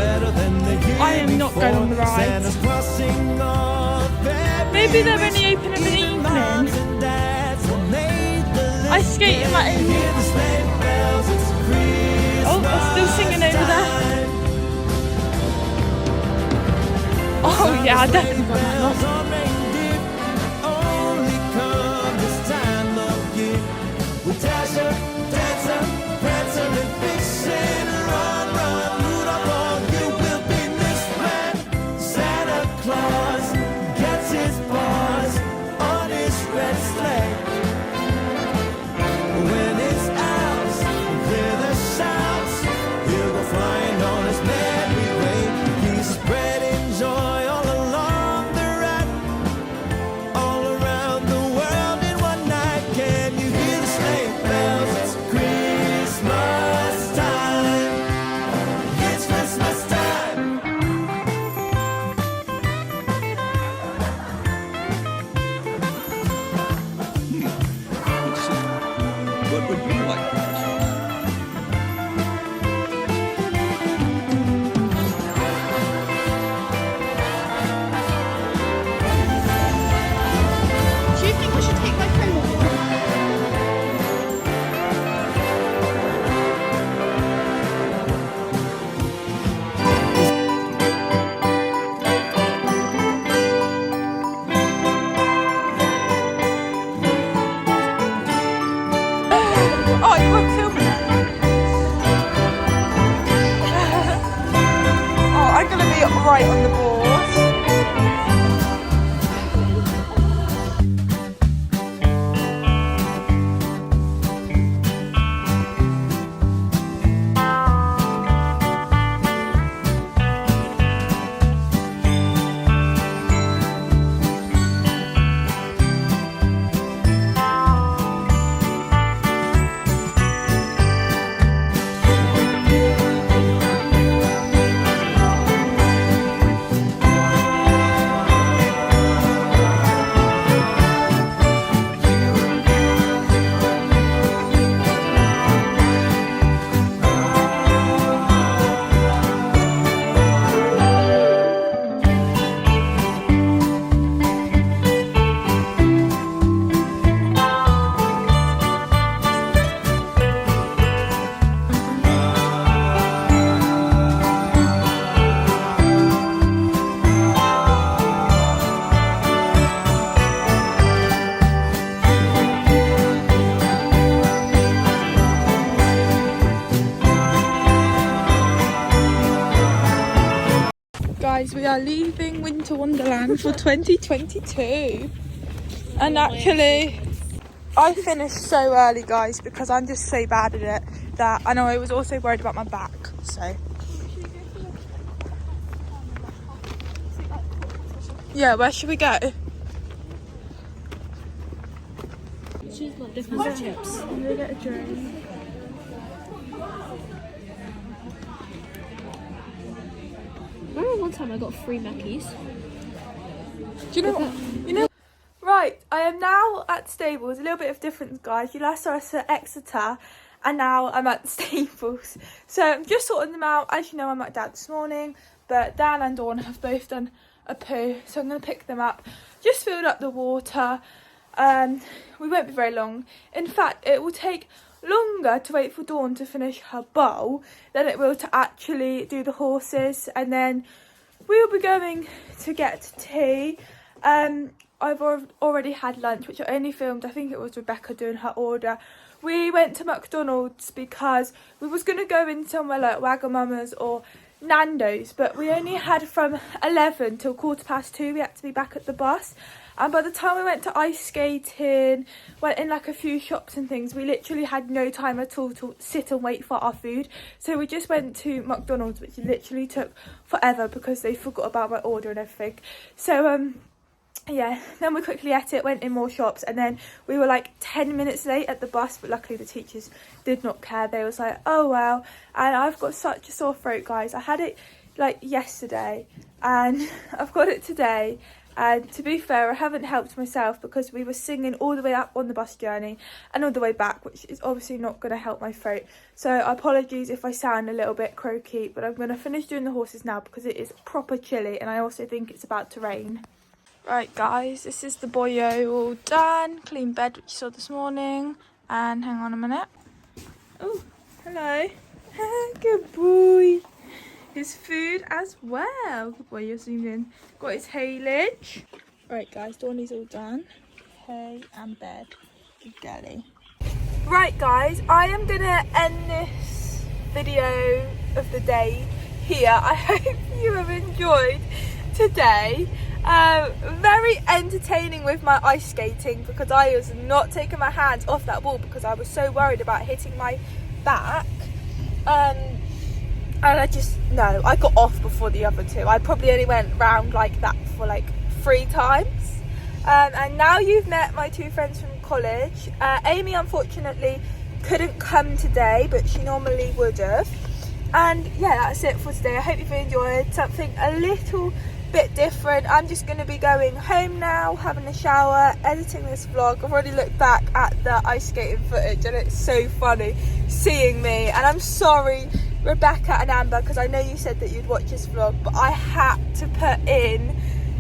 I am not going on the ride. Maybe they're only open in the evening. I skate in my own. Oh, they're still singing over there. Oh yeah, I definitely got that lost. Right on the board. Guys, we are leaving Winter Wonderland for 2022. And actually, I finished so early, guys, because I'm just so bad at it that I know I was also worried about my back, so. Yeah, where should we go? She's like different chips. I'm gonna get a drink. Remember one time I got 3 Mackies? Do you know what? You know. Right, I am now at Stables. A little bit of difference, guys. You last saw us at Exeter, and now I'm at Stables. So I'm just sorting them out. As you know, I'm at Dad this morning, but Dan and Dawn have both done a poo, so I'm going to pick them up. Just filled up the water. We won't be very long. In fact, it will take longer to wait for Dawn to finish her bowl than it will to actually do the horses, and then we'll be going to get tea. I've already had lunch, which I only filmed. I think it was Rebecca doing her order. We went to McDonald's because we was going to go in somewhere like Wagamama's or Nando's, but we only had from 11 till 2:15. We had to be back at the bus, And by the time we went to ice skating, went in like a few shops and things, we literally had no time at all to sit and wait for our food. So we just went to McDonald's, which literally took forever because they forgot about my order and everything. So yeah, then we quickly ate it, went in more shops, and then we were like 10 minutes late at the bus, but luckily the teachers did not care. They was like, oh well. And I've got such a sore throat, guys. I had it like yesterday and I've got it today. And to be fair, I haven't helped myself because we were singing all the way up on the bus journey and all the way back, which is obviously not going to help my throat. So apologies if I sound a little bit croaky, but I'm going to finish doing the horses now because it is proper chilly and I also think it's about to rain. Right guys, this is the boyo all done. Clean bed, which you saw this morning. And hang on a minute. Oh, hello. Good boy. His food as well. Good boy, you're zoomed in. Got his haylage. Right guys, Dawny's all done. Hay and bed. Good girly. Right guys, I am gonna end this video of the day here. I hope you have enjoyed today. Very entertaining with my ice skating because I was not taking my hands off that wall because I was so worried about hitting my back. And I got off before the other two. I probably only went round like that for like 3 times. And now you've met my 2 friends from college. Amy unfortunately couldn't come today, but she normally would have. And yeah, that's it for today. I hope you've enjoyed something a little bit different. I'm just going to be going home now, having a shower, editing this vlog. I've already looked back at the ice skating footage and it's so funny seeing me. And I'm sorry, Rebecca and Amber, because I know you said that you'd watch this vlog, but I had to put in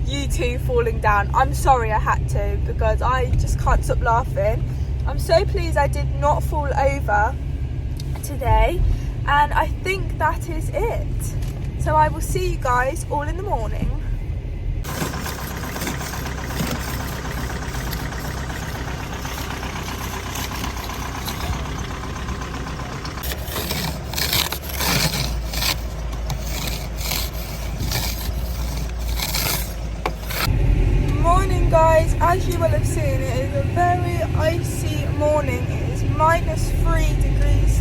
you 2 falling down. I'm sorry I had to because I just can't stop laughing. I'm so pleased I did not fall over today, and I think that is it. So I will see you guys all in the morning. Morning guys, as you will have seen, it is a very icy morning. It is -3 degrees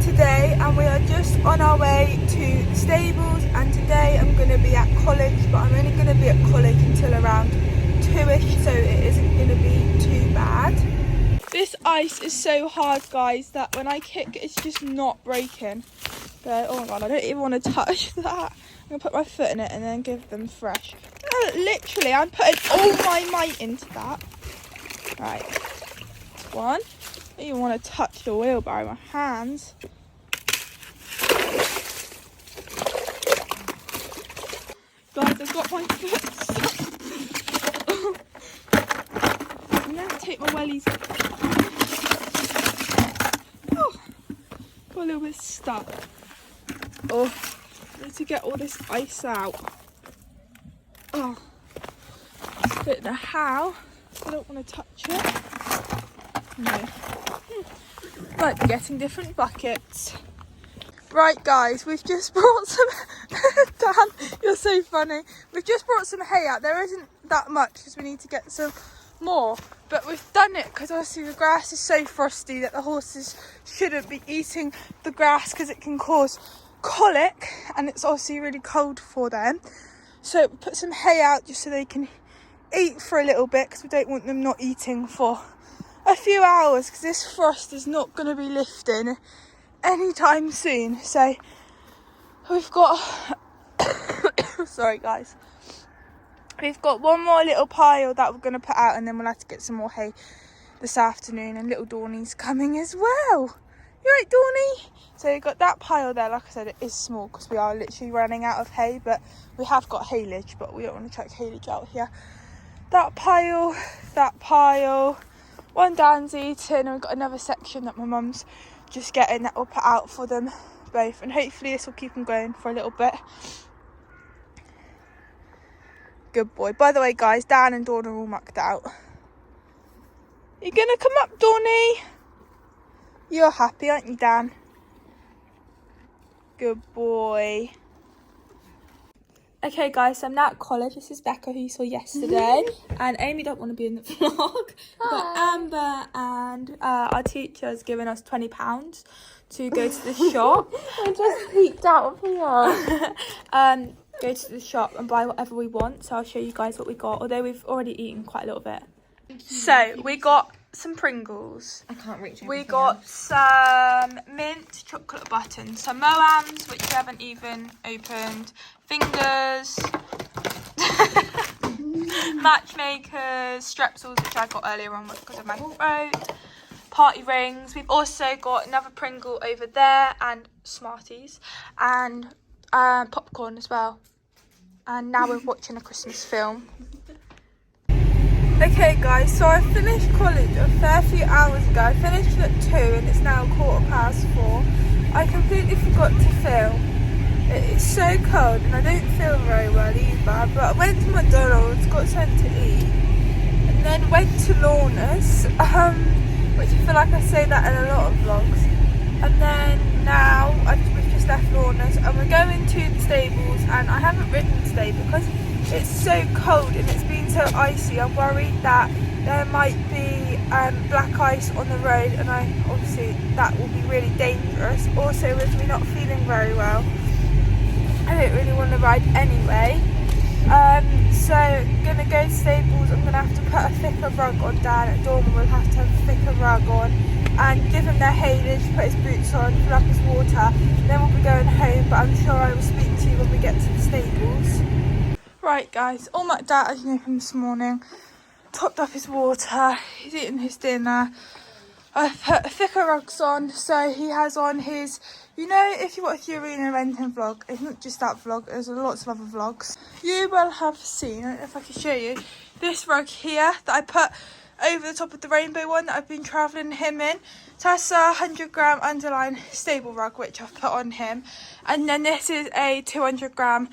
today and we are just on our way to the stables, and today I'm going to be at college, but I'm only going to be at college until around 2ish, so it isn't going to be too bad. This ice is so hard guys that when I kick it's just not breaking. But oh my god, I don't even want to touch that. I'm going to put my foot in it and then give them fresh. Literally, I'm putting all my might into that. Right, that's one. I don't even want to touch the wheelbarrow with my hands. Guys, I've got my foot stuck. I'm going to take my wellies. Oh, got a little bit stuck. Oh, I need to get all this ice out. Oh, I don't know how. I don't want to touch it. No. Might be getting different buckets. Right guys, we've just brought some Dan, you're so funny. We've just brought some hay out. There isn't that much because we need to get some more, but we've done it because obviously the grass is so frosty that the horses shouldn't be eating the grass because it can cause colic and it's obviously really cold for them. So we put some hay out just so they can eat for a little bit because we don't want them not eating for a few hours because this frost is not going to be lifting anytime soon. So we've got sorry guys, we've got one more little pile that we're going to put out and then we'll have to get some more hay this afternoon, and little Dawny's coming as well. You right, Dawny? So we've got that pile there. Like I said, it is small because we are literally running out of hay, but we have got haylage, but we don't want to chuck haylage out here. That pile, one Dan's eating, and we've got another section that my mum's just getting that we'll put out for them both, and hopefully this will keep them going for a little bit. Good boy. By the way guys, Dan and Dawn are all mucked out. You gonna come up, Dawny? You're happy, aren't you, Dan? Good boy. Okay guys, so I'm now at college. This is Becca, who you saw yesterday. And Amy don't want to be in the vlog. But Amber and our teacher has given us £20 to go to the shop. I just peeked out of here. Go to the shop and buy whatever we want. So I'll show you guys what we got, although we've already eaten quite a little bit. So we got some Pringles. I can't reach everything. We got some mint chocolate buttons, some Moams, which we haven't even opened, Fingers, Matchmakers, Strepsils, which I got earlier on because of my throat, Party Rings. We've also got another Pringle over there, and Smarties, and popcorn as well. And now we're watching a Christmas film. Okay guys, so I finished college a fair few hours ago. I finished at 2 and it's now 4:15. I completely forgot to film. It's so cold and I don't feel very well either, but I went to McDonald's, got something to eat, and then went to Lorna's, which I feel like I say that in a lot of vlogs. And then now we've just left Lorna's and we're going to the stables, and I haven't ridden today because it's so cold and it's been so icy. I'm worried that there might be black ice on the road, and obviously that will be really dangerous. Also, with me not feeling very well, I don't really want to ride anyway. So gonna go to stables. I'm gonna have to put a thicker rug on. Dan at Dorman will have to have a thicker rug on, and give him their haylage, put his boots on, fill up his water. Then we'll be going home, but I'm sure I will speak to you when we get to the stables. Right guys, all my dad, as you know from this morning, topped up his water, he's eating his dinner. I've put thicker rugs on, so he has on his, you know, if you watch the arena renting vlog, it's not just that vlog, there's lots of other vlogs. You will have seen, I don't know if I can show you, this rug here that I put over the top of the rainbow one that I've been travelling him in. So that's a 100g underline stable rug which I've put on him. And then this is a 200g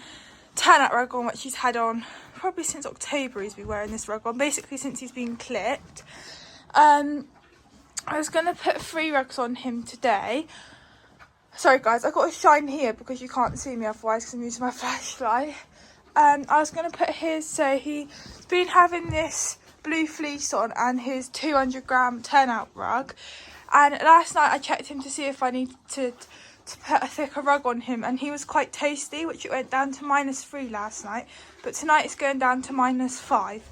turnout rug on, which he's had on probably since October. He's been wearing this rug on, basically since he's been clipped. I was going to put 3 rugs on him today. Sorry guys, I got to shine here because you can't see me otherwise because I'm using my flashlight. I was going to put his, so he's been having this blue fleece on and his 200g turnout rug. And last night I checked him to see if I needed to put a thicker rug on him, and he was quite toasty, which it went down to -3 last night, but tonight it's going down to -5.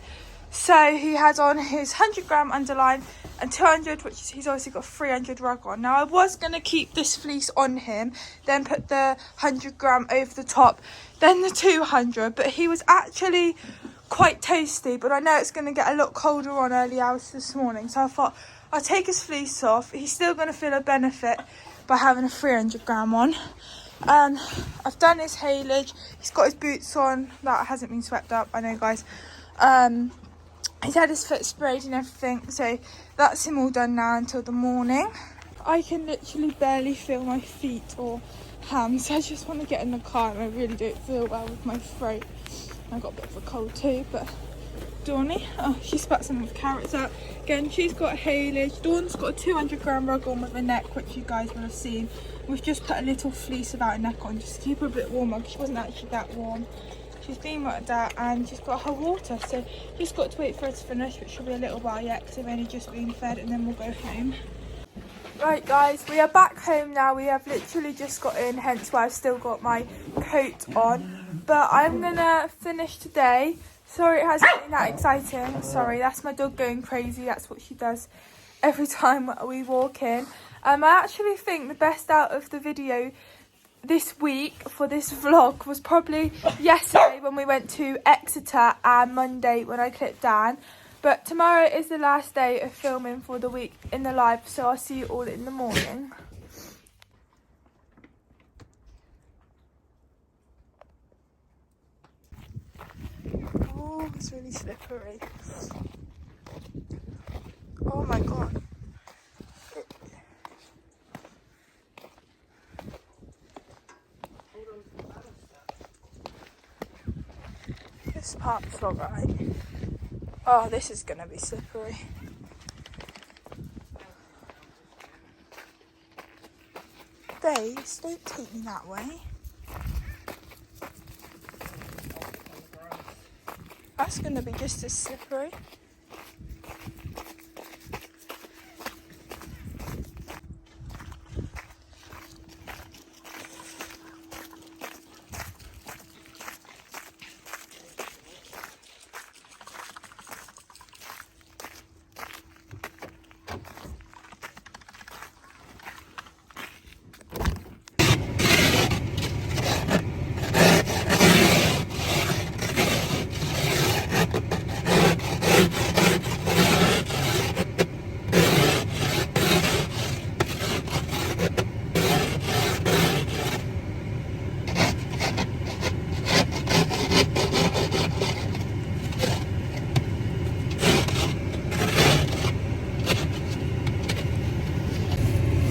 So he has on his 100g underline and 200, which is, he's obviously got 300 rug on. Now I was going to keep this fleece on him, then put the 100g over the top, then the 200, but he was actually quite toasty, but I know it's going to get a lot colder on early hours this morning, so I thought I'll take his fleece off. He's still going to feel a benefit by having a 300g on. I've done his haylage. He's got his boots on. That hasn't been swept up, I know guys. He's had his foot sprayed and everything, so that's him all done now until the morning. I can literally barely feel my feet or hands. I just want to get in the car, and I really don't feel well with my throat. I got a bit of a cold too, but Dawny, oh, she spat some of the carrots out. Again, she's got a haylage. Dawn's got a 200g rug on with a neck, which you guys will have seen. We've just put a little fleece without a neck on, just to keep her a bit warmer, because she wasn't actually that warm. She's been like that, and she's got her water, so just got to wait for her to finish, which will be a little while yet, because they've only just been fed, and then we'll go home. Right guys, we are back home now. We have literally just got in, hence why I've still got my coat on. But I'm gonna finish today. Sorry it hasn't been that exciting. Sorry, that's my dog going crazy. That's what she does every time we walk in. I actually think the best out of the video this week for this vlog was probably yesterday when we went to Exeter, and Monday when I clipped Dan. But tomorrow is the last day of filming for the week in the live, so I'll see you all in the morning. Oh, it's really slippery. Oh my god. This part's alright. Oh, this is gonna be slippery. Babes, don't take me that way. that's going to be just as slippery.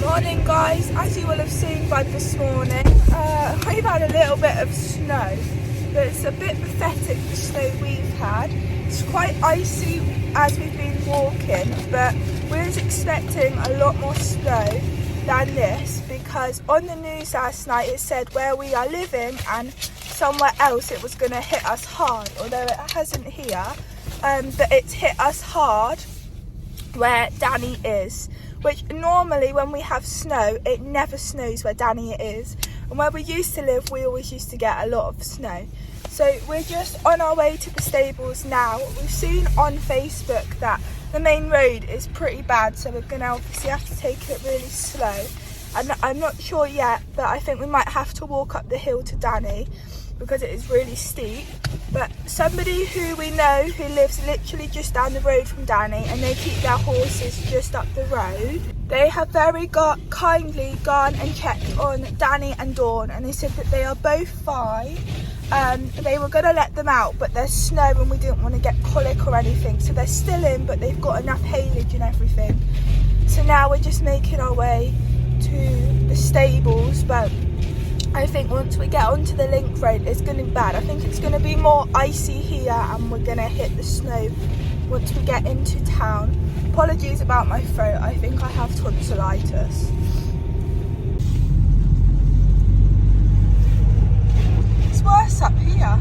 Morning guys, as you will have seen by this morning, we've had a little bit of snow, but it's a bit pathetic the snow we've had. It's quite icy as we've been walking, but we was expecting a lot more snow than this, because on the news last night it said where we are living and somewhere else it was going to hit us hard, although it hasn't here, but it's hit us hard where Danny is. Which normally when we have snow, it never snows where Danny is. And where we used to live, we always used to get a lot of snow. So we're just on our way to the stables now. We've seen on Facebook that the main road is pretty bad, so we're going to obviously have to take it really slow. And I'm not sure yet, but I think we might have to walk up the hill to Danny because it is really steep. But somebody who we know who lives literally just down the road from Danny, and they keep their horses just up the road, they have very kindly gone and checked on Danny and Dawn, and they said that they are both fine. They were going to let them out, but there's snow and we didn't want to get colic or anything, so they're still in, but they've got enough haylage and everything. So now we're just making our way to the stables, but I think once we get onto the link road it's going to be bad. I think it's going to be more icy here and we're going to hit the snow once we get into town. Apologies about my throat, I think I have tonsillitis. It's worse up here.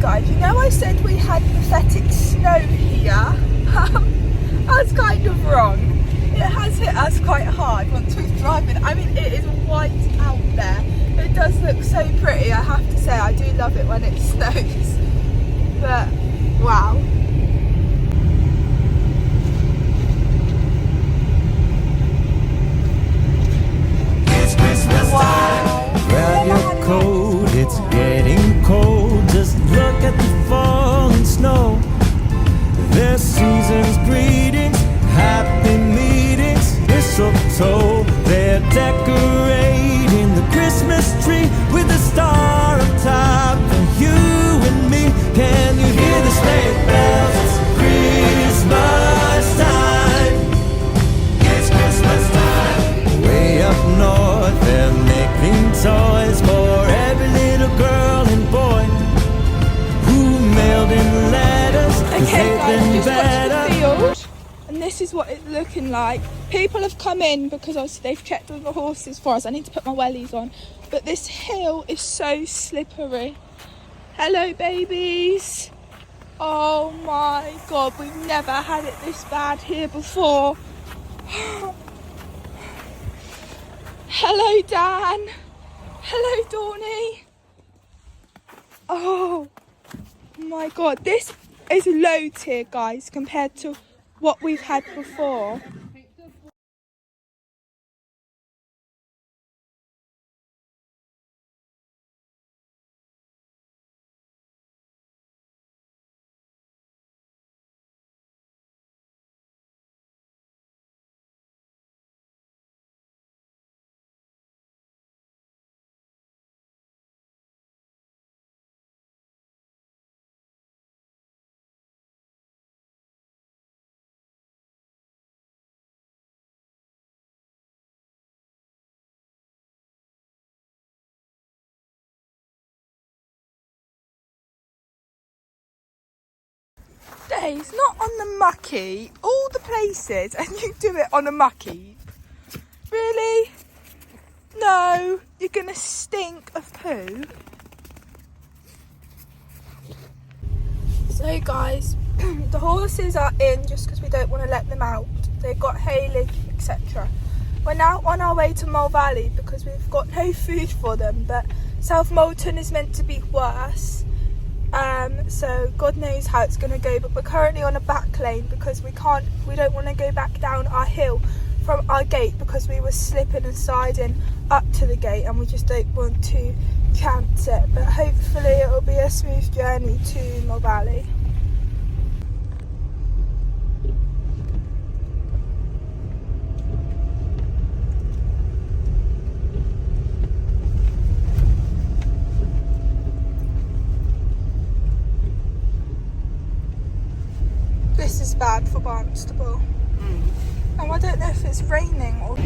Guys, you know I said we had pathetic snow here? I was kind of wrong. It has hit us quite hard once we've driven. I mean, it is white out there. It does look so pretty, I have to say. I do love it when it snows. But, wow. It's Christmas time. Grab your coat, it's getting cold. Just look at the falling snow. There's season's greetings, happy meetings, mistletoe. They're decorating the Christmas tree with a star on top for you and me. Can you hear the sleigh bells? It's Christmas time. It's Christmas time. Way up north, they're making toys for every little girl and boy who mailed in letters. Okay guys, just got to the field and this is what it's looking like. People have come in because obviously they've checked all the horses for us. I need to put my wellies on, but this hill is so slippery. Hello babies. Oh my god, we've never had it this bad here before. Hello Dan. Hello Dawny. Oh my god, this is low tier guys compared to what we've had before. Grace, not on the mucky. All the places, and you do it on a mucky. Really? No, you're gonna stink of poo. So guys, the horses are in just because we don't want to let them out. They've got haylage, etc. We're now on our way to Mole Valley because we've got no food for them, but South Moulton is meant to be worse. So God knows how it's going to go, but we're currently on a back lane because we don't want to go back down our hill from our gate because we were slipping and sliding up to the gate and we just don't want to chance it, but hopefully it will be a smooth journey to Mole Valley. This is bad for Barnstable. And I don't know if it's raining or...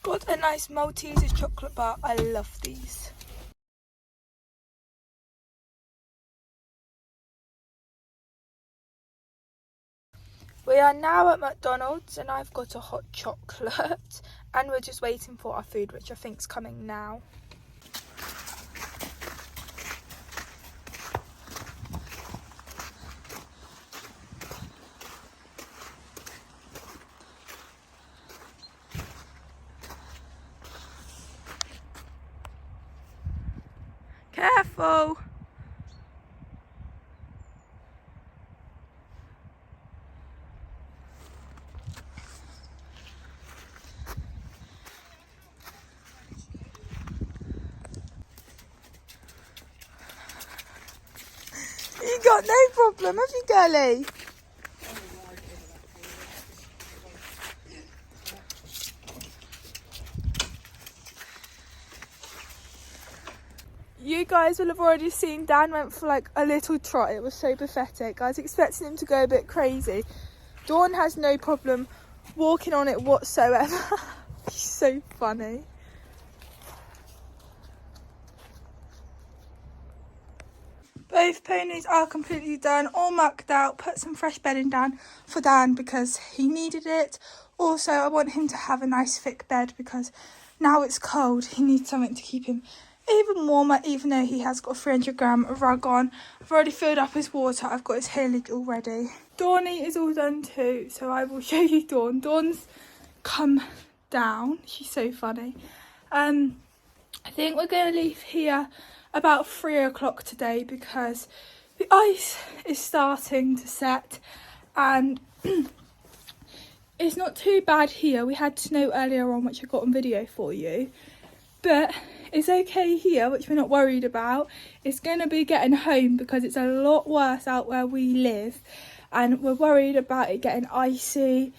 Got a nice Malteser chocolate bar. I love these. We are now at McDonald's and I've got a hot chocolate and we're just waiting for our food, which I think's coming now. Careful! You got no problem, have you, girlie? You guys will have already seen Dan went for like a little trot. It was so pathetic. I was expecting him to go a bit crazy. Dawn has no problem walking on it whatsoever. He's so funny. Both ponies are completely done, all mucked out. Put some fresh bedding down for Dan because he needed it. Also, I want him to have a nice thick bed because now it's cold. He needs something to keep him even warmer, even though he has got a 300-gram rug on. I've already filled up his water. I've got his haylage already. Dawny is all done too, so I will show you Dawn. Dawn's come down. She's so funny. I think we're going to leave here about 3 o'clock today because the ice is starting to set and it's not too bad here. We had snow earlier on, which I got on video for you, but it's okay here, which we're not worried about. It's going to be getting home because it's a lot worse out where we live and we're worried about it getting icy.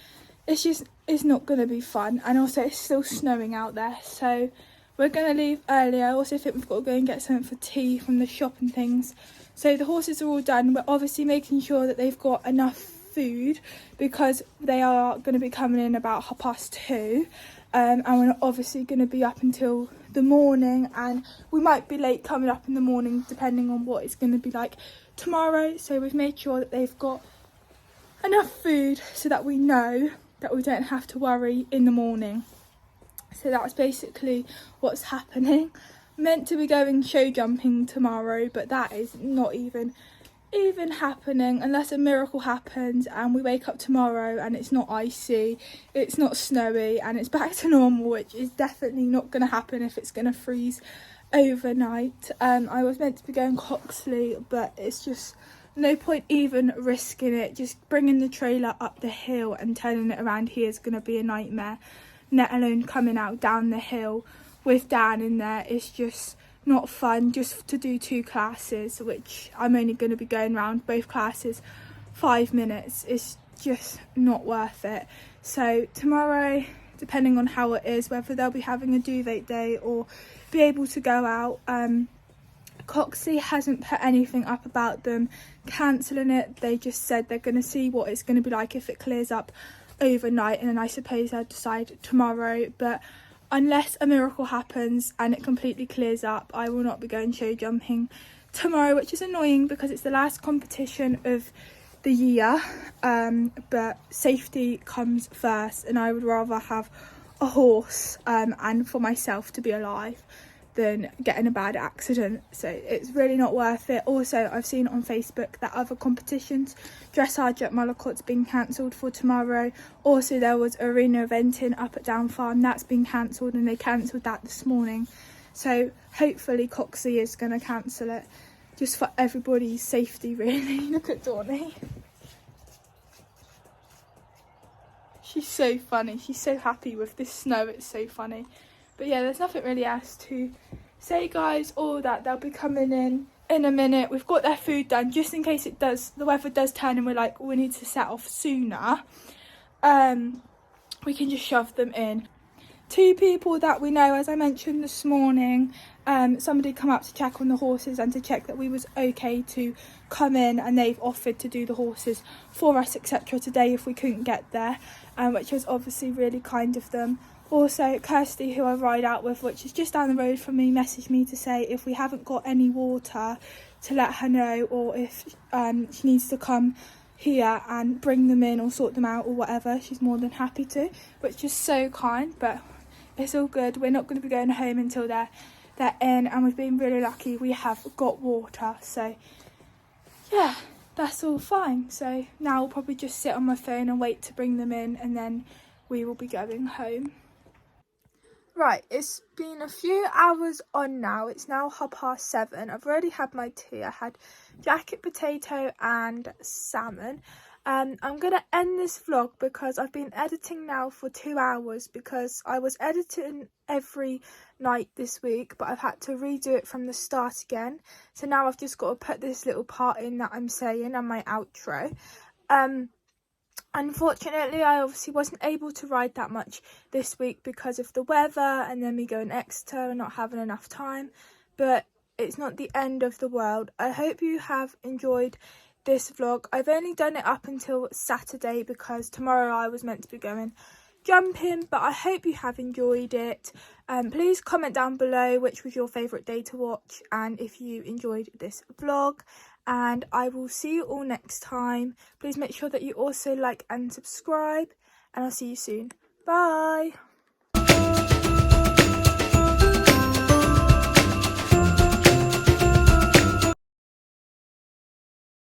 It's not going to be fun, and also it's still snowing out there, so we're going to leave early. I also think we've got to go and get something for tea from the shop and things. So the horses are all done. We're obviously making sure that they've got enough food because they are going to be coming in about 2:30. And we're obviously going to be up until the morning, and we might be late coming up in the morning depending on what it's going to be like tomorrow. So we've made sure that they've got enough food so that we know that we don't have to worry in the morning. So that's basically what's happening. Meant to be going show jumping tomorrow, but that is not even even happening unless a miracle happens and we wake up tomorrow and it's not icy, it's not snowy, and it's back to normal, which is definitely not going to happen if it's going to freeze overnight. I was meant to be going Coxley, but it's just no point even risking it. Just bringing the trailer up the hill and turning it around here is going to be a nightmare, let alone coming out down the hill with Dan in there. It's just not fun just to do 2 classes, which I'm only going to be going around both classes 5 minutes. It's just not worth it. So tomorrow, depending on how it is, whether they'll be having a duvet day or be able to go out, Coxie hasn't put anything up about them cancelling it. They just said they're going to see what it's going to be like if it clears up overnight, and then I suppose they'll decide tomorrow. But unless a miracle happens and it completely clears up, I will not be going show jumping tomorrow, which is annoying because it's the last competition of the year. But safety comes first, and I would rather have a horse and for myself to be alive than getting a bad accident. So it's really not worth it. Also, I've seen on Facebook that other competitions, dressage at Mullicott's been cancelled for tomorrow. Also, there was arena eventing up at Down Farm, that's been cancelled, and they cancelled that this morning. So hopefully Coxie is going to cancel it, just for everybody's safety really. Look at Dawny. She's so funny. She's so happy with this snow. It's so funny. But yeah, there's nothing really else to say, guys. All that they'll be coming in a minute. We've got their food done just in case the weather does turn and we're like, we need to set off sooner. We can just shove them in. 2 people that we know, as I mentioned this morning, somebody come up to check on the horses and to check that we was okay to come in, and they've offered to do the horses for us, etc. today if we couldn't get there, which was obviously really kind of them. Also, Kirsty, who I ride out with, which is just down the road from me, messaged me to say if we haven't got any water to let her know, or if she needs to come here and bring them in or sort them out or whatever, she's more than happy to, which is so kind. But it's all good. We're not going to be going home until they're in, and we've been really lucky we have got water. So yeah, that's all fine. So now I'll probably just sit on my phone and wait to bring them in, and then we will be going home. Right, it's been a few hours on now. It's now 7:30. I've already had my tea. I had jacket potato and salmon. I'm going to end this vlog because I've been editing now for 2 hours, because I was editing every night this week, but I've had to redo it from the start again. So now I've just got to put this little part in that I'm saying and my outro. Unfortunately, I obviously wasn't able to ride that much this week because of the weather and then me going Exeter and not having enough time. But it's not the end of the world. I hope you have enjoyed this vlog. I've only done it up until Saturday because tomorrow I was meant to be going jumping, but I hope you have enjoyed it. Please comment down below which was your favourite day to watch and if you enjoyed this vlog. And I will see you all next time. Please make sure that you also like and subscribe, and I'll see you soon. Bye.